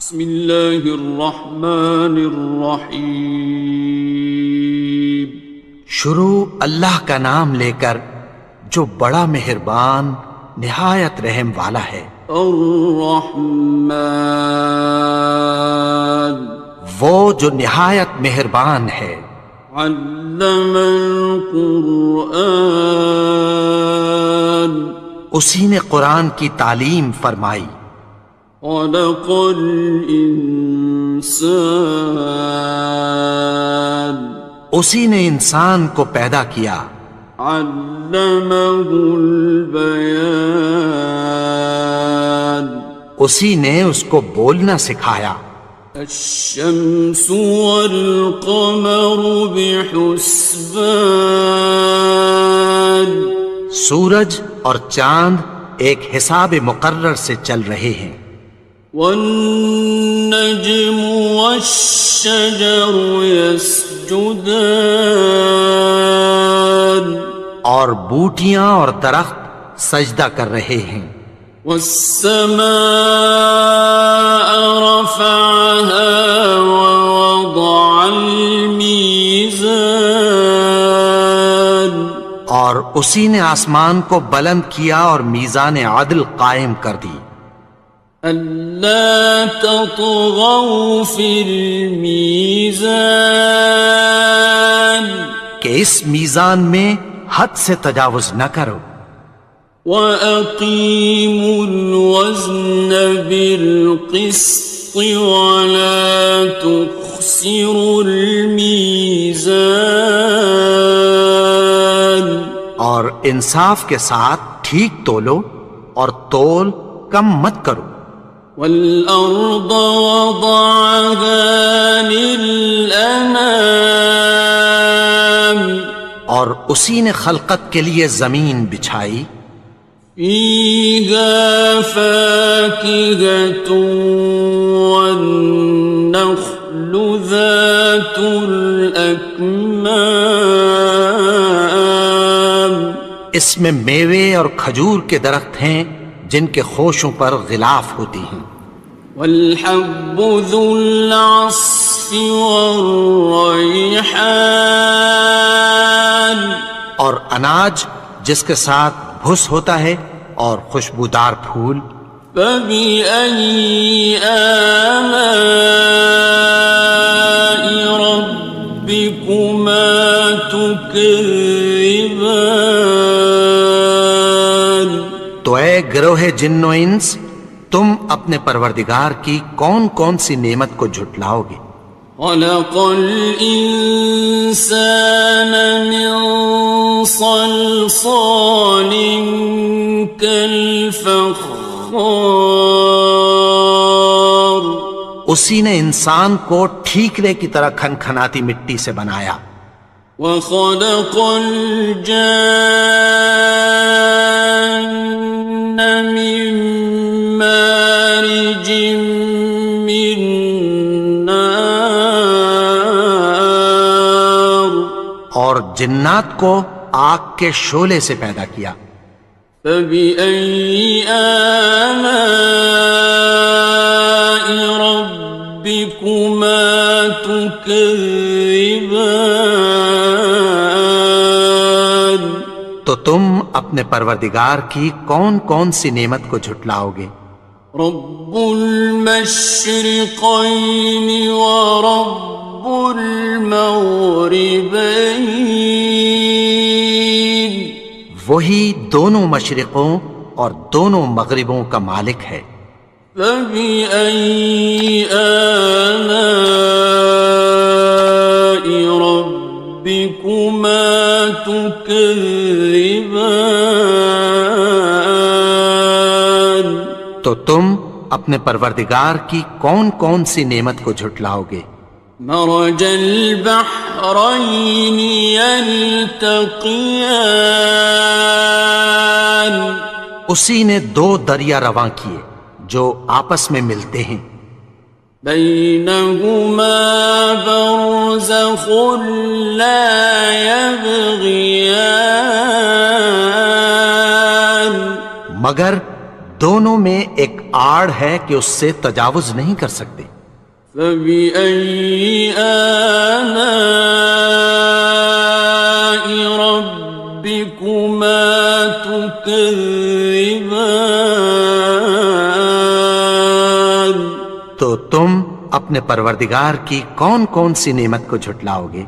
بسم اللہ الرحمن الرحیم۔ شروع اللہ کا نام لے کر جو بڑا مہربان نہایت رحم والا ہے۔ الرحمن، وہ جو نہایت مہربان ہے۔ علم القرآن، اسی نے قرآن کی تعلیم فرمائی۔ خلق الانسان، اسی نے انسان کو پیدا کیا۔ علمہ البیان، اسی نے اس کو بولنا سکھایا۔ الشمس والقمر بحسبان، سورج اور چاند ایک حساب مقرر سے چل رہے ہیں۔ والنجم والشجر يسجدان، اور بوٹیاں اور درخت سجدہ کر رہے ہیں۔ والسماء رفعها ووضع الميزان، اور اسی نے آسمان کو بلند کیا اور میزان عدل قائم کر دی۔ ألا تطغوا في الميزان، کہ اس میزان میں حد سے تجاوز نہ کرو۔ وأقيموا الوزن بالقسط ولا تخسروا الميزان، اور انصاف کے ساتھ ٹھیک تولو اور تول کم مت کرو۔ والأرض وضعها للأنام، اور اسی نے خلقت کے لیے زمین بچھائی۔ فيها فاكهة والنخل ذات الأكمام، اس میں میوے اور کھجور کے درخت ہیں جن کے خوشوں پر غلاف ہوتی ہیں۔ والحب ذو العصف والريحان، اور اناج جس کے ساتھ بھس ہوتا ہے اور خوشبودار پھول۔ فبأي آلاء ربكما تكذبان، تو اے گروہ جن و انس، تم اپنے پروردگار کی کون کون سی نعمت کو جھٹلاؤ گے؟ خلق الإنسان من صلصال كالفخار، اسی نے انسان کو ٹھیکرے کی طرح کھنکھناتی مٹی سے بنایا۔ وخلق الجان من مارج من نار، اور جنات کو آگ کے شعلے سے پیدا کیا۔ فبأي آلاء ربكما تكذبان، تو تم اپنے پروردگار کی کون کون سی نعمت کو جھٹلاؤ گے؟ رب المشرقين ورب المغربين، وہی دونوں مشرقوں اور دونوں مغربوں کا مالک ہے۔ فبأي آلاء ربكما تكذبان، تو تم اپنے پروردگار کی کون کون سی نعمت کو جھٹلاؤ گے؟ مرج البحرين يلتقيان، اسی نے دو دریا رواں کیے جو آپس میں ملتے ہیں۔ بينهما برزخ لا يبغيان، مگر دونوں میں ایک آڑ ہے کہ اس سے تجاوز نہیں کر سکتے۔ فبأي آلاء ربكما تكذبان؟ تو تم اپنے پروردگار کی کون کون سی نعمت کو جھٹلاؤ گے؟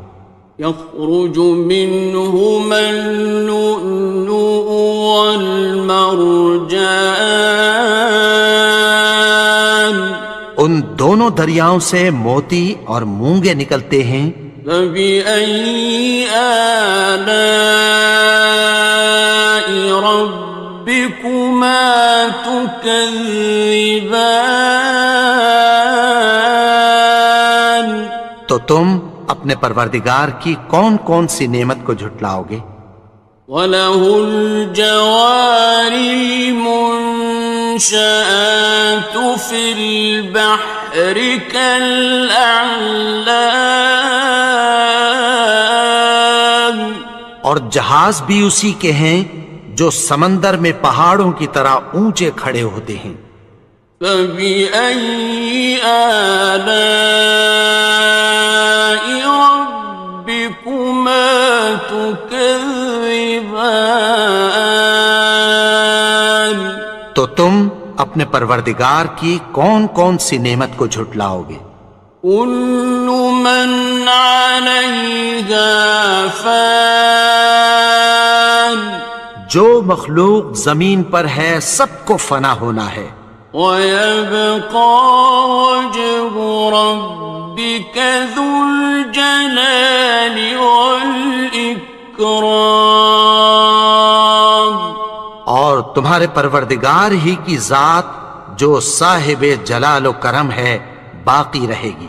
يخرج منهما اللؤلؤ والمرجان، ان دونوں دریاؤں سے موتی اور مونگے نکلتے ہیں۔ فبأي آلاء ربكما تكذبان؟ تو تم اپنے پروردگار کی کون کون سی نعمت کو جھٹلاؤ گے؟ وَلَهُ الْجَوَارِ الْمُنشَآتُ فِي الْبَحْرِ كَالْأَعْلَامِ، اور جہاز بھی اسی کے ہیں جو سمندر میں پہاڑوں کی طرح اونچے کھڑے ہوتے ہیں۔ فَبِأَيِّ آلَاءِ رَبِّكُمَا تُكَذِّبَانِ؟ تو تم اپنے پروردگار کی کون کون سی نعمت کو جھٹلاؤ گے؟ كُلُّ مَنْ عَلَيْهَا فَانٍ، جو مخلوق زمین پر ہے سب کو فنا ہونا ہے۔ وَيَبْقَى وَجْهُ رَبِّكَ ذُو الْجَلَالِ وَالْإِكْرَامِ، اور تمہارے پروردگار ہی کی ذات جو صاحب جلال و کرم ہے باقی رہے گی۔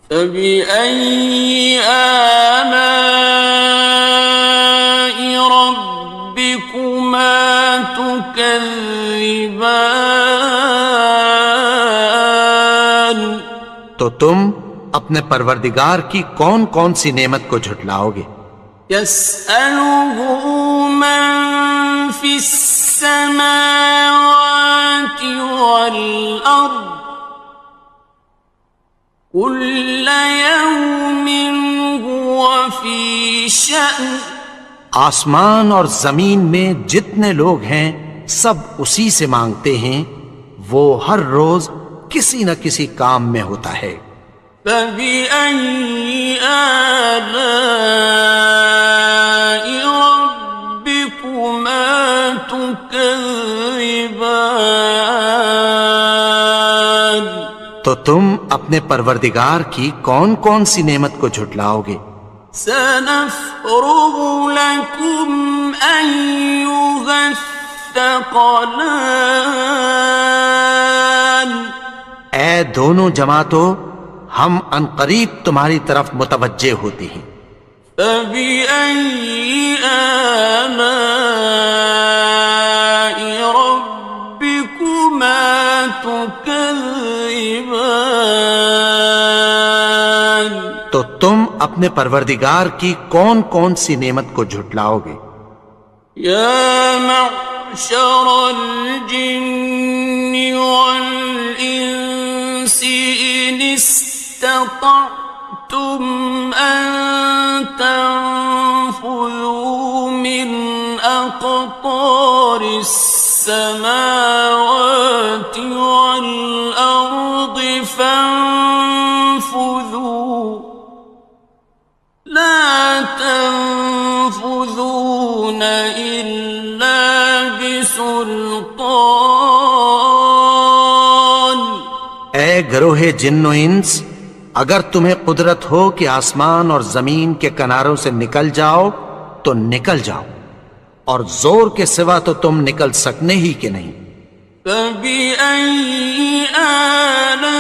فَبِأَيِّ آلَاءِ رَبِّكُمَا تُكَذِّبَانِ؟ تو تم اپنے پروردگار کی کون کون سی نعمت کو جھٹلاؤ گے؟ يَسْأَلُهُ مَن فِي السَّمَاوَاتِ وَالْأَرْضِ كُلَّ يَوْمٍ هُوَ فِي شَأْنٍ، آسمان اور زمین میں جتنے لوگ ہیں سب اسی سے مانگتے ہیں، وہ ہر روز کسی نہ کسی کام میں ہوتا ہے۔ فَبِأَيِّ آلَاءِ رَبِّكُمَا تُكَذِّبَانِ؟ تو تم اپنے پروردگار کی کون کون سی نعمت کو جھٹلاؤ گے؟ سَنَفْرُغُ لَكُمْ أَيُّهَ الثَّقَلَانِ، اے دونوں جماعتوں، ہم عنقریب تمہاری طرف متوجہ ہوتے ہیں۔ فَبِأَيِّ آلَاءِ رَبِّكُمَا تُكَذِّبَانِ؟ تو تم اپنے پروردگار کی کون کون سی نعمت کو جھٹلاؤ گے؟ يَا مَعْشَرَ الْجِنِّ وَالْإِنسِ إِنِ اسْتَطَعْتُمْ أَن تَنفُذُوا مِنْ أَقْطَارِ السَّمَاوَاتِ وَالْأَرْضِ فَانفُذُوا لَا تَنفُذُونَ إِلَّا بِسُلْطَانٍ۔ اے گروہ جن و انس، اگر تمہیں قدرت ہو کہ آسمان اور زمین کے کناروں سے نکل جاؤ تو نکل جاؤ، اور زور کے سوا تو تم نکل سکنے ہی کہ نہیں۔ فَبِأَيِّ آلَاءِ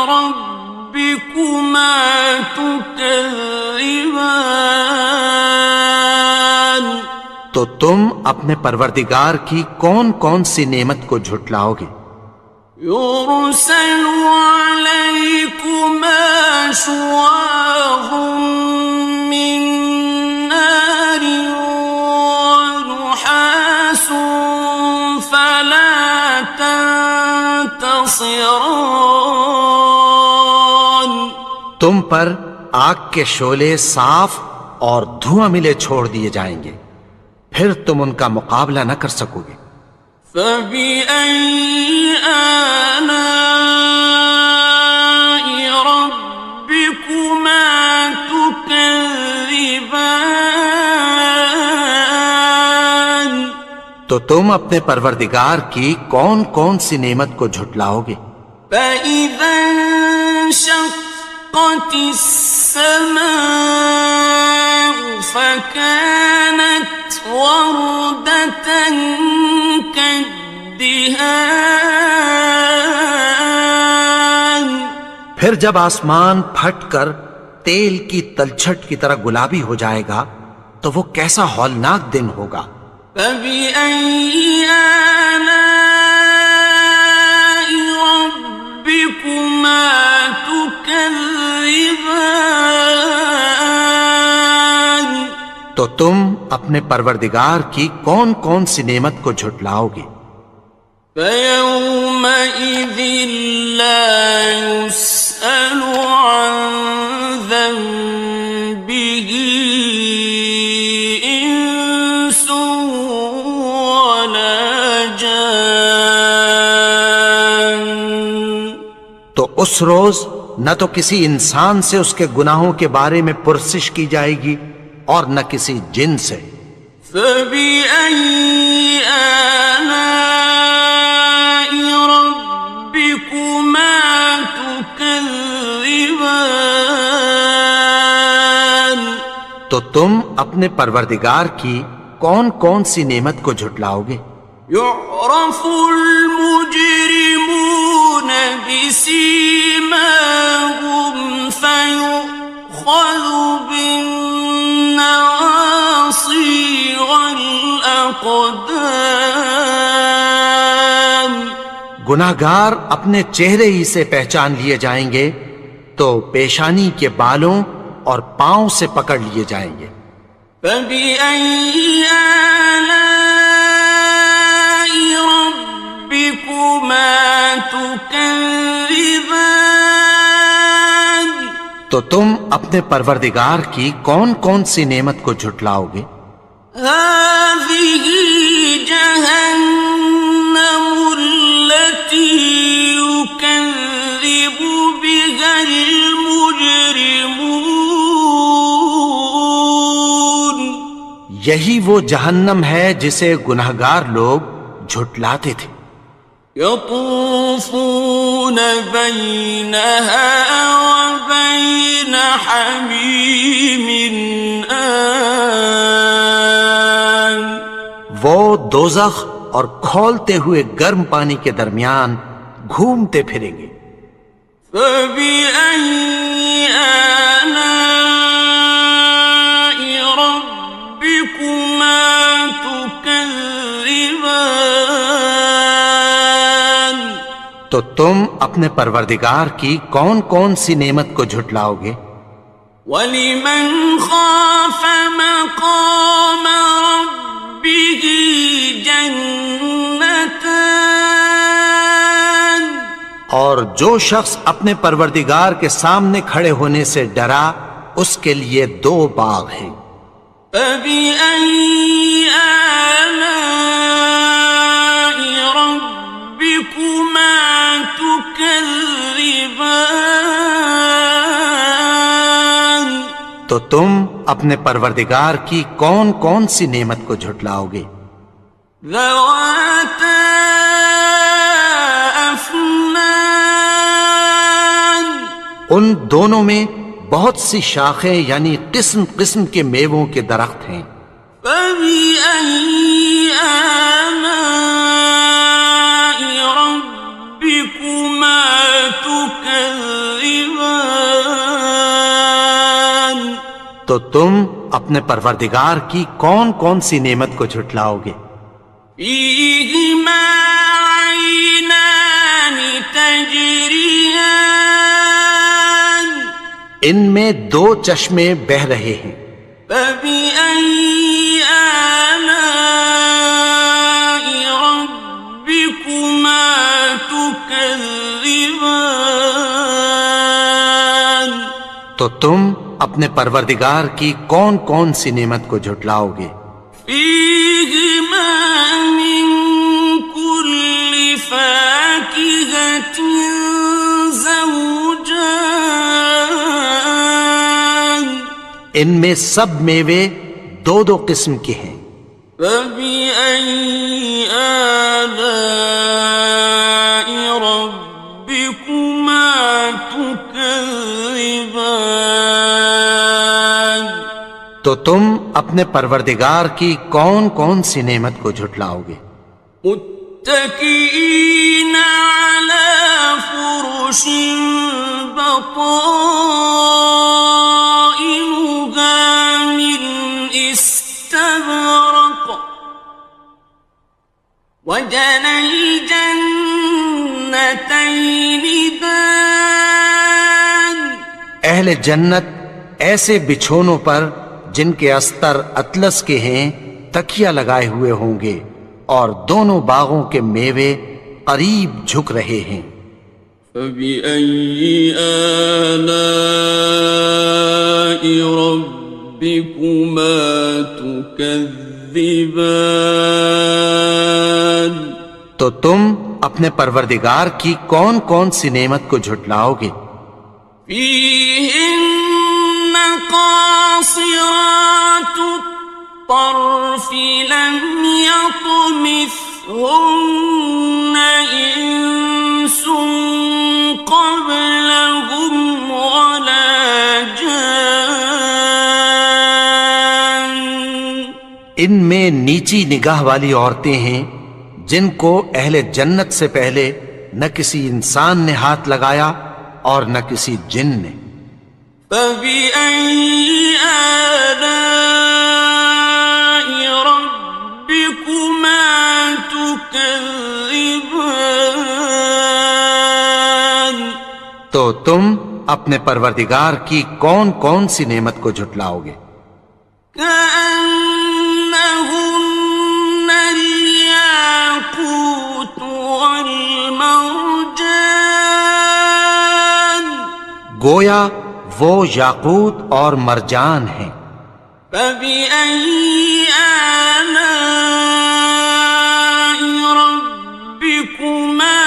رَبِّكُمَا تُكَذِّبَانِ؟ تو تم اپنے پروردگار کی کون کون سی نعمت کو جھٹلاؤ گے؟ يُرْسَلُ عَلَيْكُمَا شُوَاظٌ مِّن نَّارٍ وَنُحَاسٌ فَلَا خاسران. تم پر آگ کے شعلے صاف اور دھواں ملے چھوڑ دیے جائیں گے، پھر تم ان کا مقابلہ نہ کر سکو گے۔ فَبِأَيِّ آلَاءِ رَبِّكُمَا تُكَذِّبَانِ؟ تو تم اپنے پروردگار کی کون کون سی نعمت کو جھٹلاؤ گے؟ فَإِذَا انشَقَّتِ السَّمَاءُ فَكَانَتْ وَرْدَةً كَالدِّهَانِ. پھر جب آسمان پھٹ کر تیل کی تلچھٹ کی طرح گلابی ہو جائے گا تو وہ کیسا ہولناک دن ہوگا۔ فَبِأَيِّ آلَاءِ رَبِّكُمَا تُكَذِّبَانِ؟ تو تم اپنے پروردگار کی کون کون سی نعمت کو جھٹلاؤ گے؟ فَيَوْمَئِذٍ لَا يُسْأَلُ عَنْ ذَنبِهِ إِنسٌ وَلَا جَانٌ. تو اس روز نہ تو کسی انسان سے اس کے گناہوں کے بارے میں پرسش کی جائے گی اور نہ کسی جن سے۔ فَبِأَيِّ آلَاءِ رَبِّكُمَا تُكَذِّبَانِ؟ تو تم اپنے پروردگار کی کون کون سی نعمت کو جھٹلاؤ گے؟ يُعْرَفُ الْمُجْرِمُونَ بِسِيمَاهُمْ فَيُؤْخَذُ بِالنَّوَاصِي وَالْأَقْدَامِ. گناہگار اپنے چہرے ہی سے پہچان لیے جائیں گے تو پیشانی کے بالوں اور پاؤں سے پکڑ لیے جائیں گے۔ فَبِأَيِّ آلَاءِ رَبِّكُمَا تُكَذِّبَانِ؟ تو تم اپنے پروردگار کی کون کون سی نعمت کو جھٹلاؤ گے؟ هَٰذِهِ جَهَنَّمُ الَّتِي يُكَذِّبُ بِهَا الْمُجْرِمُونَ. یہی وہ جہنم ہے جسے گناہگار لوگ جھٹلاتے تھے۔ يَطُوفُونَ بَيْنَهَا وَبَيْنَ حَمِيمٍ آنٍ. وہ دوزخ اور کھولتے ہوئے گرم پانی کے درمیان گھومتے پھریں گے۔ فَبِأَيِّ آلَاءِ رَبِّكُمَا تُكَذِّبَانِ؟ تو تم اپنے پروردگار کی کون کون سی نعمت کو جھٹلاؤ گے؟ وَلِمَنْ خَافَ مَقَامَ رَبِّهِ جَنَّتَانِ. اور جو شخص اپنے پروردگار کے سامنے کھڑے ہونے سے ڈرا اس کے لیے 2 باغ ہیں۔ فَبِأَيِّ آلَاءِ رَبِّكُمَا تُكَذِّبَانِ؟ تو تم اپنے پروردگار کی کون کون سی نعمت کو جھٹلاؤ گے؟ ذَوَاتَا أَفْنَانٍ. ان دونوں میں بہت سی شاخیں یعنی قسم قسم کے میووں کے درخت ہیں۔ فَبِأَيِّ آلَاءِ رَبِّكُمَا تُكَذِّبَانِ؟ تو تم اپنے پروردگار کی کون کون سی نعمت کو جھٹلاؤ گے؟ فِيهِمَا عَيْنَانِ تَجْرِيَانِ. ان میں 2 چشمے بہہ رہے ہیں۔ فَبِأَيِّ آلَاءِ رَبِّكُمَا تُكَذِّبَانِ؟ تو تم اپنے پروردگار کی کون کون سی نعمت کو جھٹلاؤ گے؟ فيهما من كل فاكهة زوجان ان میں سب میوے دو دو قسم کے ہیں۔ فبأي آلاء ربكما تكذبان تو تم اپنے پروردگار کی کون کون سی نعمت کو جھٹلاؤ گے؟ متكئين على فرش بطائنها من استبرق وجنى الجنتين دان اہل جنت ایسے بچھونوں پر جن کے استر اطلس کے ہیں تکیہ لگائے ہوئے ہوں گے، اور دونوں باغوں کے میوے قریب جھک رہے ہیں۔ فبأي آلاء ربكما تكذبان تو تم اپنے پروردگار کی کون کون سی نعمت کو جھٹلاؤ گے؟ فيهن قاصرات الطرف لم يطمثهن إنس قبلهم ولا جان ان میں نیچی نگاہ والی عورتیں ہیں جن کو اہل جنت سے پہلے نہ کسی انسان نے ہاتھ لگایا اور نہ کسی جن نے۔ فبأي آلاء ربكما تكذبان تو تم اپنے پروردگار کی کون کون سی نعمت کو جھٹلاؤ گے؟ كأنهن الياقوت والمرجان گویا وہ یاقوت اور مرجان ہیں۔ فبأي آلاء ربكما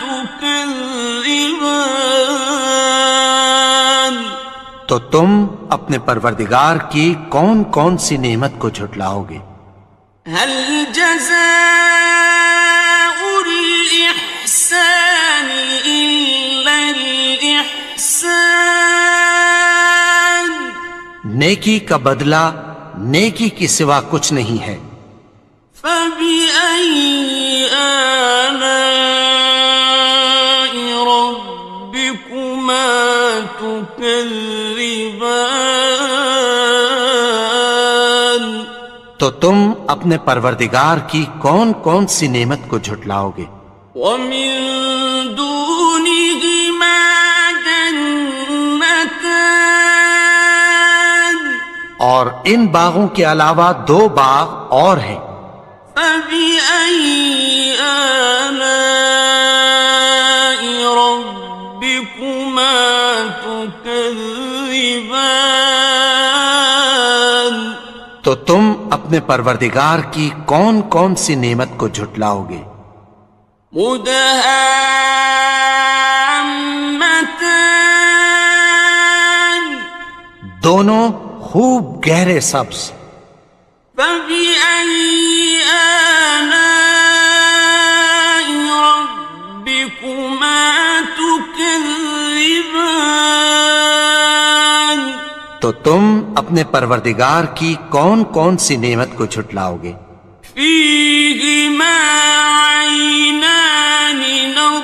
تكذبان تو تم اپنے پروردگار کی کون کون سی نعمت کو جھٹلاؤ گے؟ هل جزاء الإحسان إلا الإحسان نیکی کا بدلہ نیکی کی سوا کچھ نہیں ہے۔ فبأي آلاء ربكما تكذبان تو تم اپنے پروردگار کی کون کون سی نعمت کو جھٹلاؤ گے؟ ومن دونهما جنتان اور ان باغوں کے علاوہ دو باغ اور ہیں۔ فبأي آلاء ربكما تكذبان تو تم اپنے پروردگار کی کون کون سی نعمت کو جھٹلاؤ گے؟ مدهامتان دونوں خوب گہرے سبز۔ فبأي آلاء ربكما تكذبان تو تم اپنے پروردگار کی کون کون سی نعمت کو جھٹلاؤ گے؟ فيهما عينان نضاختان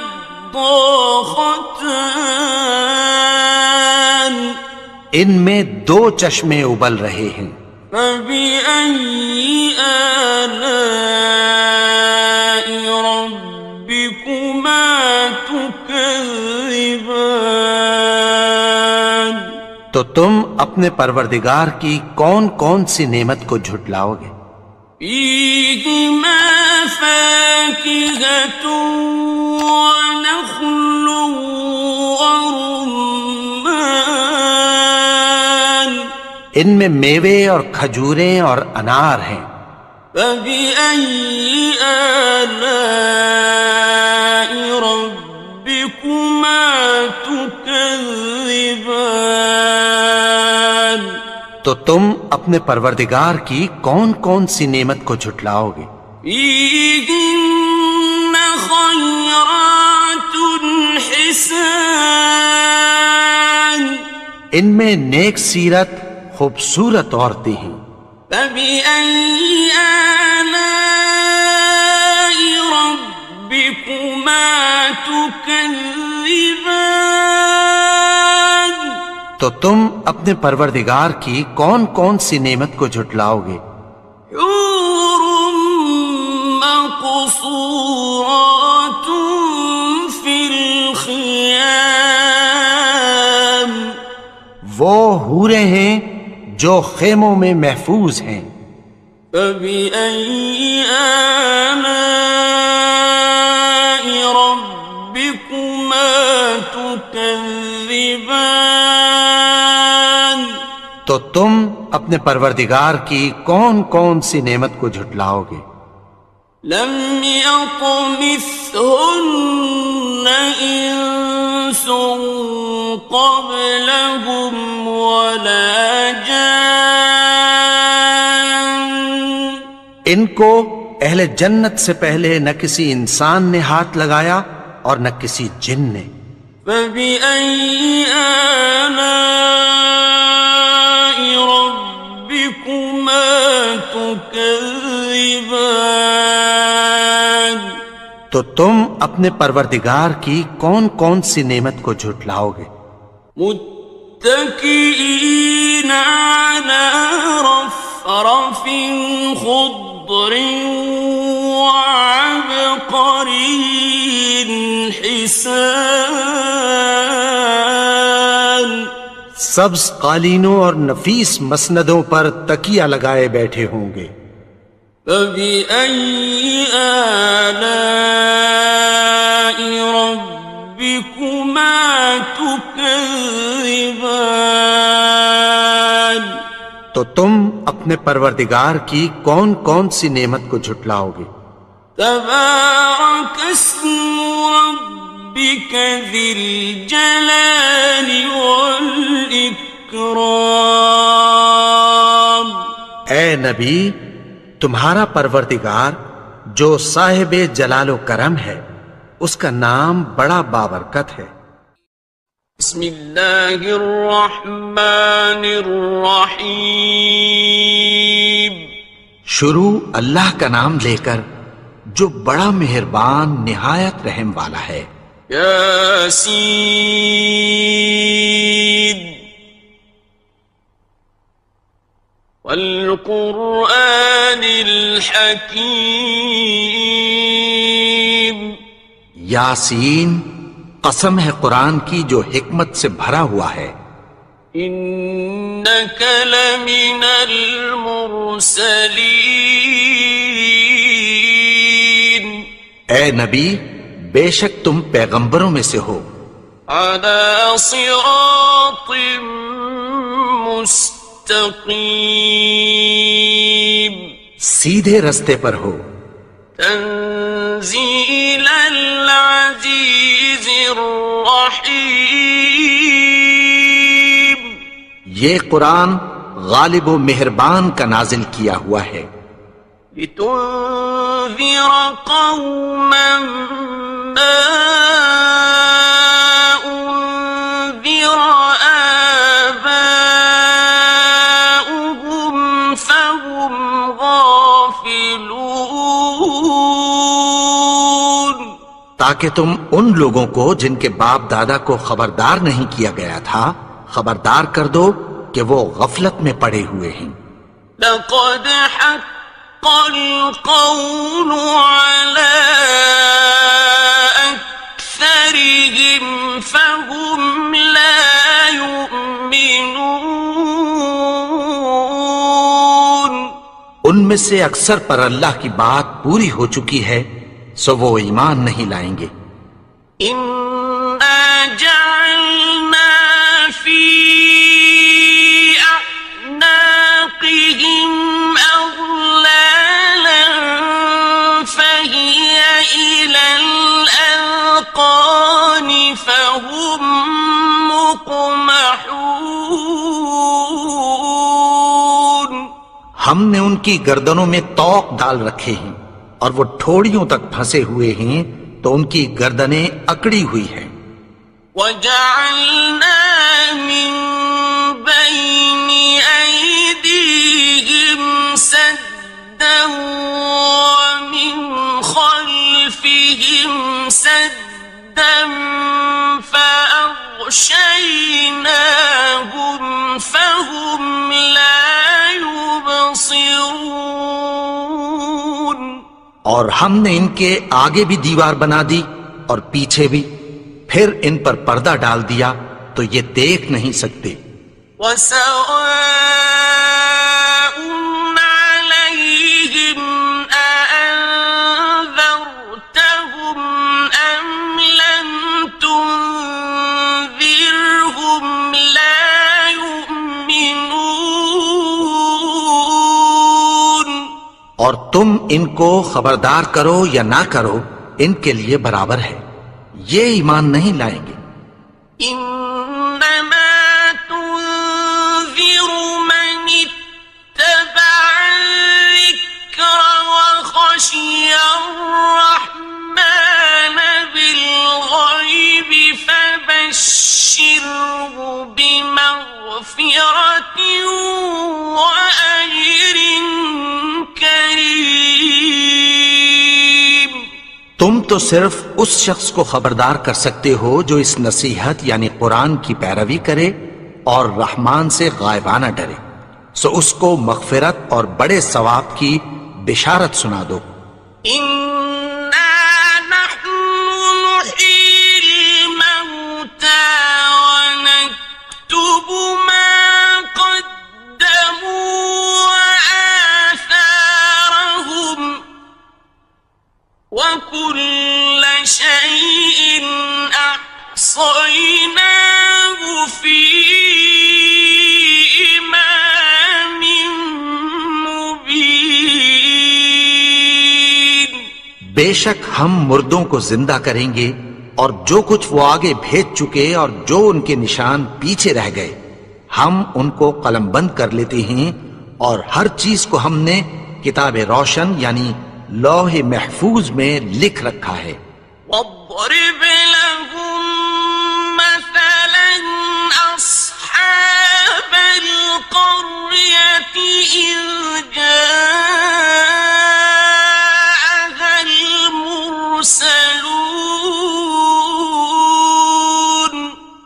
ان میں دو چشمے ابل رہے ہیں۔ فبأي آلاء ربكما تكذبان تو تم اپنے پروردگار کی کون کون سی نعمت کو جھٹلاؤ گے؟ فيهما فاكهة ونخل ورمان ان میں میوے اور کھجوریں اور انار ہیں۔ فبأي آلاء ربكما تكذبان؟ تو تم اپنے پروردگار کی کون کون سی نعمت کو جھٹلاؤ گے؟ فيهن خيرات حسان، ان میں نیک سیرت خوبصورت عورتیں ہیں۔ فبأي آلاء ربكما تكذبان؟ تو تم اپنے پروردگار کی کون کون سی نعمت کو جھٹلاؤ گے؟ حور مقصورات في الخيام، وہ حوریں ہیں جو خیموں میں محفوظ ہیں۔ فبأي آلاء ربكما تكذبان؟ تو تم اپنے پروردگار کی کون کون سی نعمت کو جھٹلاؤ گے؟ لم يطمثهن إنس قبلهم ولا جان، ان کو اہل جنت سے پہلے نہ کسی انسان نے ہاتھ لگایا اور نہ کسی جن نے۔ فبأي آلاء ربكما تكذبان؟ تو تم اپنے پروردگار کی کون کون سی نعمت کو جھٹلاؤ گے؟ متكئين على رفرف خضر وعبقري حسان، سبز قالینوں اور نفیس مسندوں پر تکیہ لگائے بیٹھے ہوں گے۔ فبأي آلاء ربكما تكذبان؟ تو تم اپنے پروردگار کی کون کون سی نعمت کو جھٹلاؤ گے؟ تبارك اسم ربك ذي الجلال والإكرام۔ اے نبی، تمہارا پروردگار جو صاحب جلال و کرم ہے، اس کا نام بڑا بابرکت ہے۔ بسم اللہ الرحمن الرحیم، شروع اللہ کا نام لے کر جو بڑا مہربان نہایت رحم والا ہے۔ یاسین والقرآن الحکیم، یاسین، قسم ہے قرآن کی جو حکمت سے بھرا ہوا ہے۔ انک لمن المرسلین، اے نبی، بے شک تم پیغمبروں میں سے ہو۔ علی صراط مستقیم، سیدھے رستے پر ہو۔ تنزیل العزیز الرحیم، یہ قرآن غالب و مہربان کا نازل کیا ہوا ہے۔ لتنذر قوما ما انذر آباؤهم فهم غافلون، تاکہ تم ان لوگوں کو جن کے باپ دادا کو خبردار نہیں کیا گیا تھا خبردار کر دو کہ وہ غفلت میں پڑے ہوئے ہیں۔ لقد حق القول على أكثرهم فهم لا يؤمنون، ان میں سے اکثر پر اللہ کی بات پوری ہو چکی ہے، سو وہ ایمان نہیں لائیں گے۔ إنا جعلنا في أعناقهم کی گردنوں میں طوق ڈال رکھے ہیں اور وہ ٹھوڑیوں تک پھنسے ہوئے ہیں تو ان کی گردنیں اکڑی ہوئی ہیں. وَجَعَلْنَا مِن بَيْنِ أَيْدِيهِمْ سَدًّا وَمِنْ خَلْفِهِمْ سَدًّا فَأَغْشَيْنَاهُمْ فَهُمْ لَا يُبْصِرُونَ. اور ہم نے ان کے آگے بھی دیوار بنا دی اور پیچھے بھی، پھر ان پر پردہ ڈال دیا تو یہ دیکھ نہیں سکتے. وَسَوَاءٌ عَلَيْهِمْ أَأَنذَرْتَهُمْ أَمْ لَمْ تُنذِرْهُمْ لَا يُؤْمِنُونَ. اور تم ان کو خبردار کرو یا نہ کرو ان کے لیے برابر ہے، یہ ایمان نہیں لائیں گے. إنما تنذر من اتبع الذكر وخشي الرحمن بالغيب فبشره بمغفرة وأجر كريم. تم تو صرف اس شخص کو خبردار کر سکتے ہو جو اس نصیحت یعنی قرآن کی پیروی کرے اور رحمان سے غائبانہ ڈرے، سو اس کو مغفرت اور بڑے ثواب کی بشارت سنا دو. إنا نحن نحيي الموتى ونكتب ما قدموا وآثارهم وكل شيء أحصيناه في إمام مبين. بے شک ہم مردوں کو زندہ کریں گے اور جو کچھ وہ آگے بھیج چکے اور جو ان کے نشان پیچھے رہ گئے ہم ان کو قلم بند کر لیتے ہیں، اور ہر چیز کو ہم نے کتاب روشن یعنی لوح محفوظ میں لکھ رکھا ہے. واضرب لهم مثلا أصحاب القرية إذ جاءها المرسلون.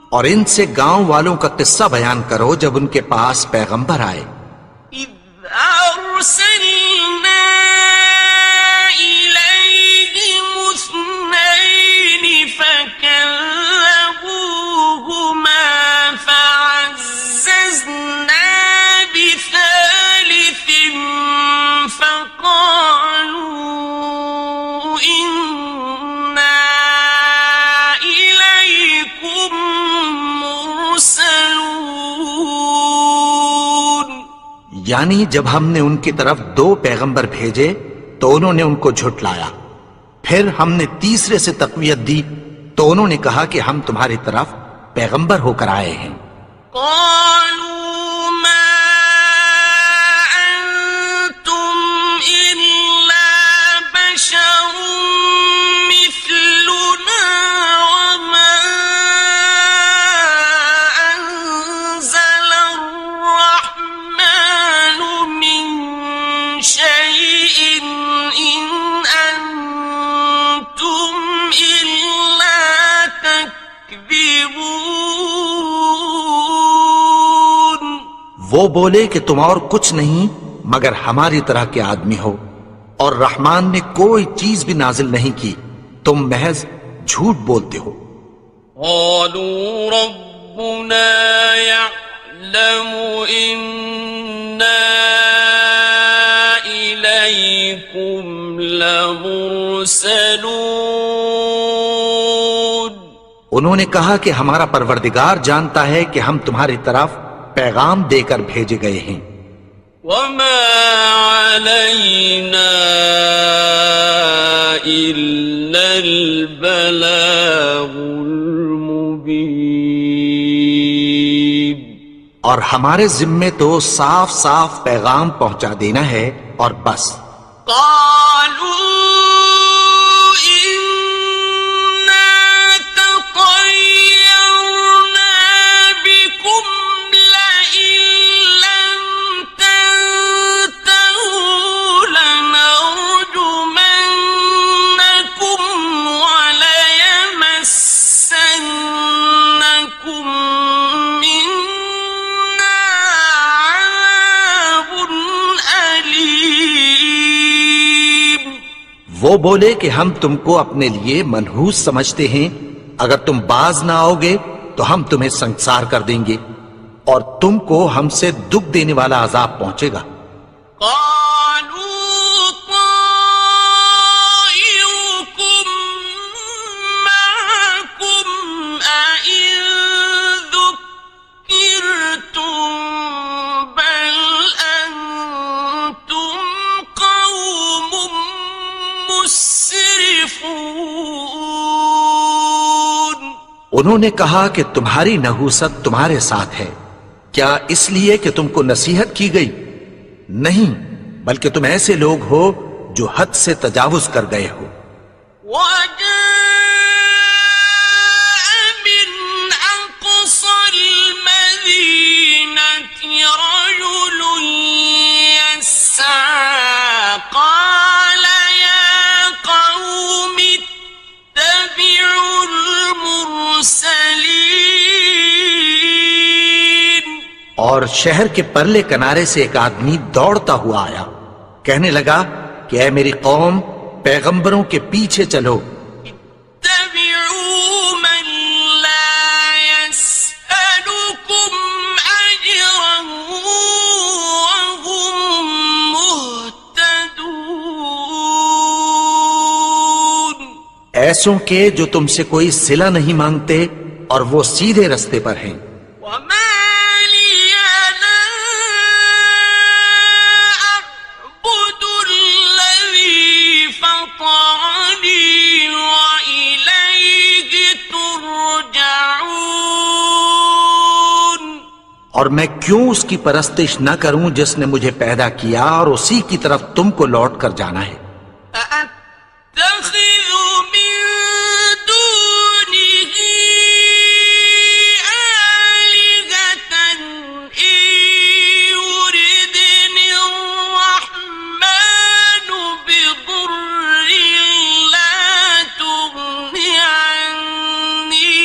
اور ان سے گاؤں والوں کا قصہ بیان کرو جب ان کے پاس پیغمبر آئے. إذ أرسلنا إليهم اثنين فكذبوهما فعززنا بثالث فقالوا إنا إليكم مرسلون. یعنی جب ہم نے ان کی طرف 2 پیغمبر بھیجے تو انہوں نے ان کو جھٹلایا، پھر ہم نے تیسرے سے تقویت دی تو انہوں نے کہا کہ ہم تمہاری طرف پیغمبر ہو کر آئے ہیں. قالوا ما أنتم إلا بشر مثلنا وما أنزل الرحمن من شيء إن أنتم إلا تكذبون. وہ بولے کہ تم اور کچھ نہیں مگر ہماری طرح کے آدمی ہو، اور رحمان نے کوئی چیز بھی نازل نہیں کی، تم محض جھوٹ بولتے ہو. قالوا ربنا يعلم إنا إليكم لمرسلون. انہوں نے کہا کہ ہمارا پروردگار جانتا ہے کہ ہم تمہاری طرف پیغام دے کر بھیجے گئے ہیں. وما علينا إلا البلاغ المبين. اور ہمارے ذمے تو صاف صاف پیغام پہنچا دینا ہے اور بس. قالوا إنا تطيرنا بكم لئن لم تنتهوا لنرجمنكم وليمسنكم منا عذاب أليم. وہ بولے کہ ہم تم کو اپنے لیے منحوس سمجھتے ہیں، اگر تم باز نہ آؤ گے تو ہم تمہیں سنسار کر دیں گے اور تم کو ہم سے دکھ دینے والا عذاب پہنچے گا. قالوا طائركم معكم أئن ذكرتم بل أنتم قوم مسرفون. انہوں نے کہا کہ تمہاری نحوست تمہارے ساتھ ہے، کیا اس لیے کہ تم کو نصیحت کی گئی؟ نہیں، بلکہ تم ایسے لوگ ہو جو حد سے تجاوز کر گئے ہو. وجاء من أقصى المدينة رجل يسعى قال يا قوم اتبعوا المرسلين. اور شہر کے پرلے کنارے سے ایک آدمی دوڑتا ہوا آیا، کہنے لگا کہ اے میری قوم، پیغمبروں کے پیچھے چلو. اتبعوا من لا يسألكم أجرا وهم مهتدون. ایسوں کے جو تم سے کوئی صلہ نہیں مانگتے اور وہ سیدھے رستے پر ہیں. وما لي لا أعبد الذي فطرني وإليه ترجعون. اور میں کیوں اس کی پرستش نہ کروں جس نے مجھے پیدا کیا اور اسی کی طرف تم کو لوٹ کر جانا ہے. أأتخذ من دونه آلهة إن يردني الرحمن بضر لا تغن عني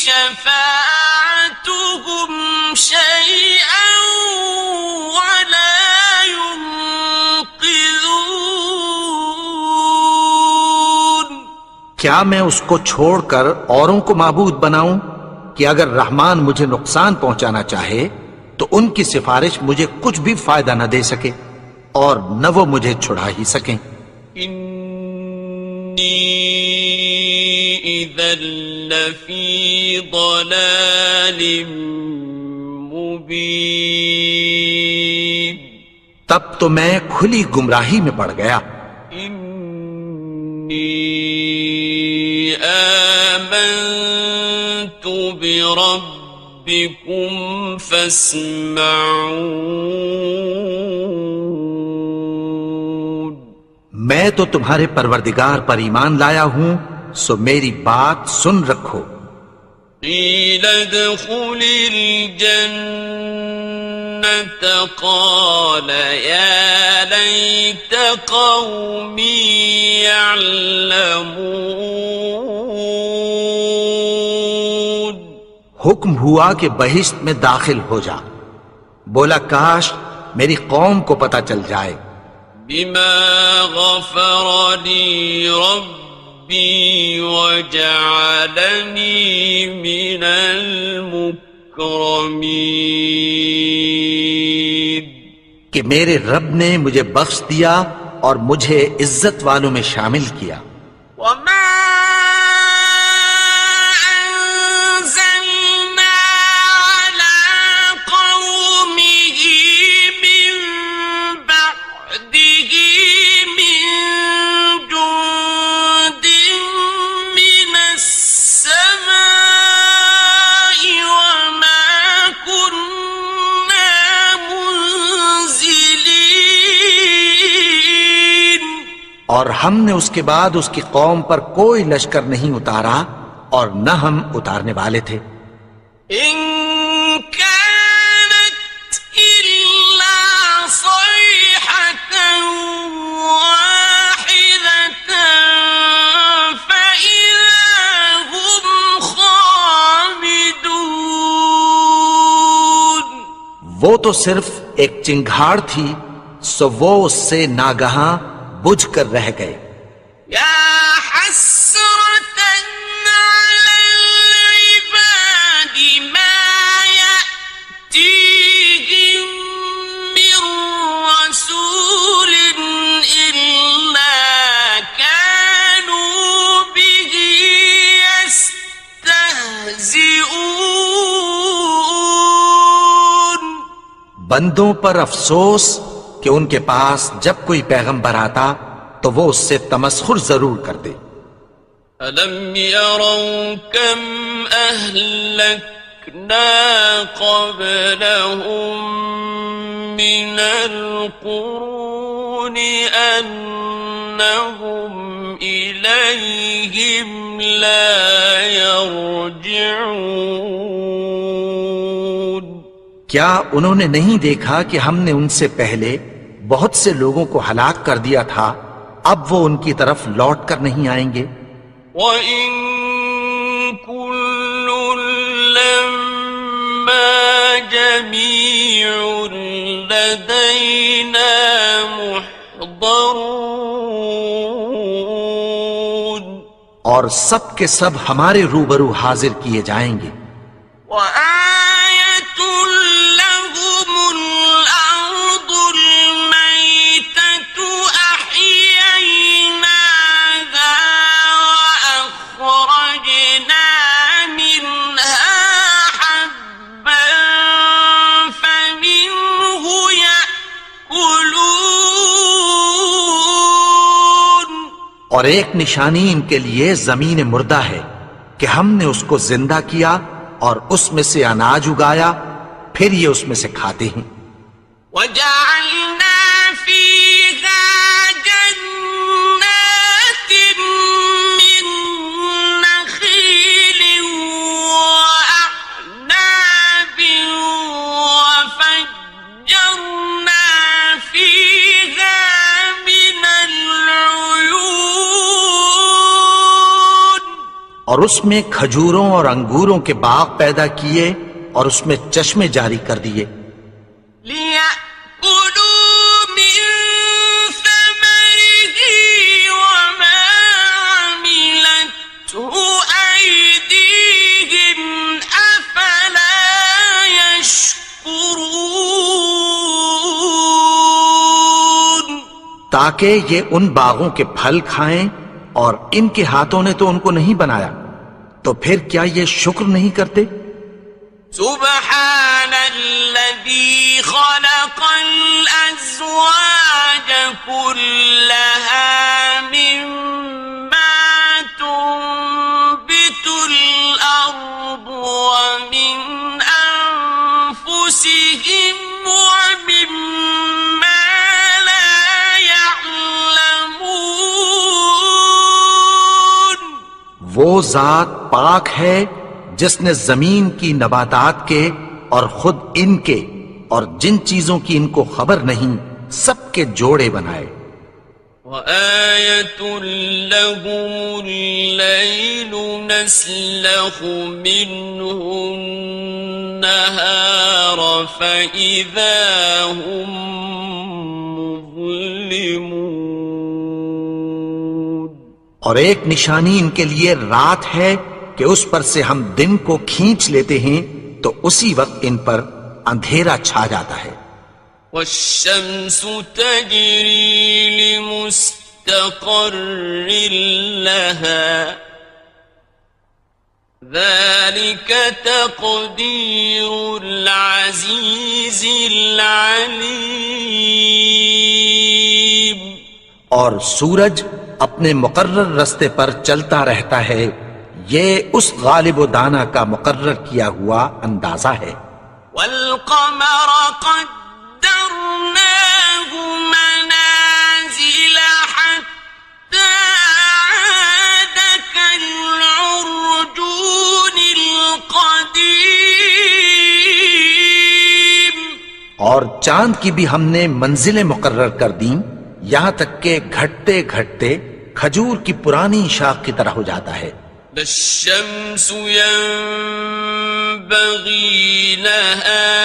شفاعتهم شيئا ولا ينقذون. کیا میں اس کو چھوڑ کر اوروں کو معبود بناؤں کہ اگر رحمان مجھے نقصان پہنچانا چاہے تو ان کی سفارش مجھے کچھ بھی فائدہ نہ دے سکے اور نہ وہ مجھے چھڑا ہی سکیں. إني إذا لفي ضلال مبين. تب تو میں کھلی گمراہی میں پڑ گیا. إني آمنت بربكم فاسمعون. میں تو تمہارے پروردگار پر ایمان لایا ہوں، سو میری بات سن رکھو. قيل ادخل الجنة قال يا ليت قومي يعلمون. حکم ہوا کہ بہشت میں داخل ہو جا. بولا کاش میری قوم کو پتہ چل جائے. بما غفر لي ربي وجعلني من المكرمين. کہ میرے رب نے مجھے بخش دیا اور مجھے عزت والوں میں شامل کیا. وما أنزلنا على قومه من بعده من جند من السماء وما كنا منزلين. اور ہم نے اس کے بعد اس کی قوم پر کوئی لشکر نہیں اتارا اور نہ ہم اتارنے والے تھے. إن كانت إلا صيحة واحدة فإذا هم خامدون. وہ تو صرف ایک چنگھاڑ تھی، سو وہ اس سے ناگہاں بجھ کر رہ گئے. يا حسرة على العباد ما يأتيهم من رسول إلا كانوا به يستهزئون. بندوں پر افسوس کہ ان کے پاس جب کوئی پیغمبر آتا تو وہ اس سے تمسخر ضرور کرتے. أَلَمْ يَرَوْا كَمْ أَهْلَكْنَا قَبْلَهُمْ مِنَ الْقُرُونِ أَنَّهُمْ إِلَيْهِمْ لَا يَرْجِعُونَ. کیا انہوں نے نہیں دیکھا کہ ہم نے ان سے پہلے بہت سے لوگوں کو ہلاک کر دیا تھا، اب وہ ان کی طرف لوٹ کر نہیں آئیں گے. وَإِن كُلٌّ لَّمَّا جَمِيعٌ لَّدَيْنَا مُحْضَرُونَ. اور سب کے سب ہمارے روبرو حاضر کیے جائیں گے. وَآيَةٌ لَّهُمُ الْأَرْضُ الْمَيْتَةُ أَحْيَيْنَاهَا وَأَخْرَجْنَا مِنْهَا حَبًّا فَمِنْهُ يَأْكُلُونَ. اور ایک نشانی ان کے لیے زمین مردہ ہے کہ ہم نے اس کو زندہ کیا اور اس میں سے اناج اگایا، پھر یہ اس میں سے کھاتے ہیں. وَجَعَلْنَا فِيهَا جَنَّاتٍ مِّن نَّخِيلٍ وَأَعْنَابٍ وَفَجَّرْنَا فِيهَا مِنَ الْعُيُونِ. اور اس میں کھجوروں اور انگوروں کے باغ پیدا کیے اور اس میں چشمے جاری کر دیے. لِيَأْكُلُوا مِن ثَمَرِهِ وَمَا عَمِلَتْهُ أَيْدِيهِمْ أَفَلَا يَشْكُرُونَ. تاکہ یہ ان باغوں کے پھل کھائیں، اور ان کے ہاتھوں نے تو ان کو نہیں بنایا، تو پھر کیا یہ شکر نہیں کرتے؟ سبحان الذي خلق الأزواج كلها مما تنبت الأرض ومن أنفسهم ومما لا يعلمون. وہ ذات پاک ہے جس نے زمین کی نباتات کے اور خود ان کے اور جن چیزوں کی ان کو خبر نہیں سب کے جوڑے بنائے. وَآيَةٌ لَّهُمُ اللَّيْلُ نَسْلَخُ مِنْهُ النَّهَارَ فَإِذَا هُمْ مُظْلِمُونَ. اور ایک نشانی ان کے لیے رات ہے کہ اس پر سے ہم دن کو کھینچ لیتے ہیں تو اسی وقت ان پر اندھیرا چھا جاتا ہے. وَالشَّمْسُ تَجْرِي لِمُسْتَقَرٍّ لَهَا ذَلِكَ تَقْدِيرُ الْعَزِيزِ الْعَلِيمِ. اور سورج اپنے مقرر رستے پر چلتا رہتا ہے، یہ اس غالب و دانا کا مقرر کیا ہوا اندازہ ہے. وَالْقَمَرَ قَدَّرْنَاهُ مَنَازِلَ حَتَّى اور چاند کی بھی ہم نے منزلیں مقرر کر دیں، یہاں تک کہ گھٹتے گھٹتے کھجور کی پرانی شاخ کی طرح ہو جاتا ہے۔ لا الشمس ينبغي لها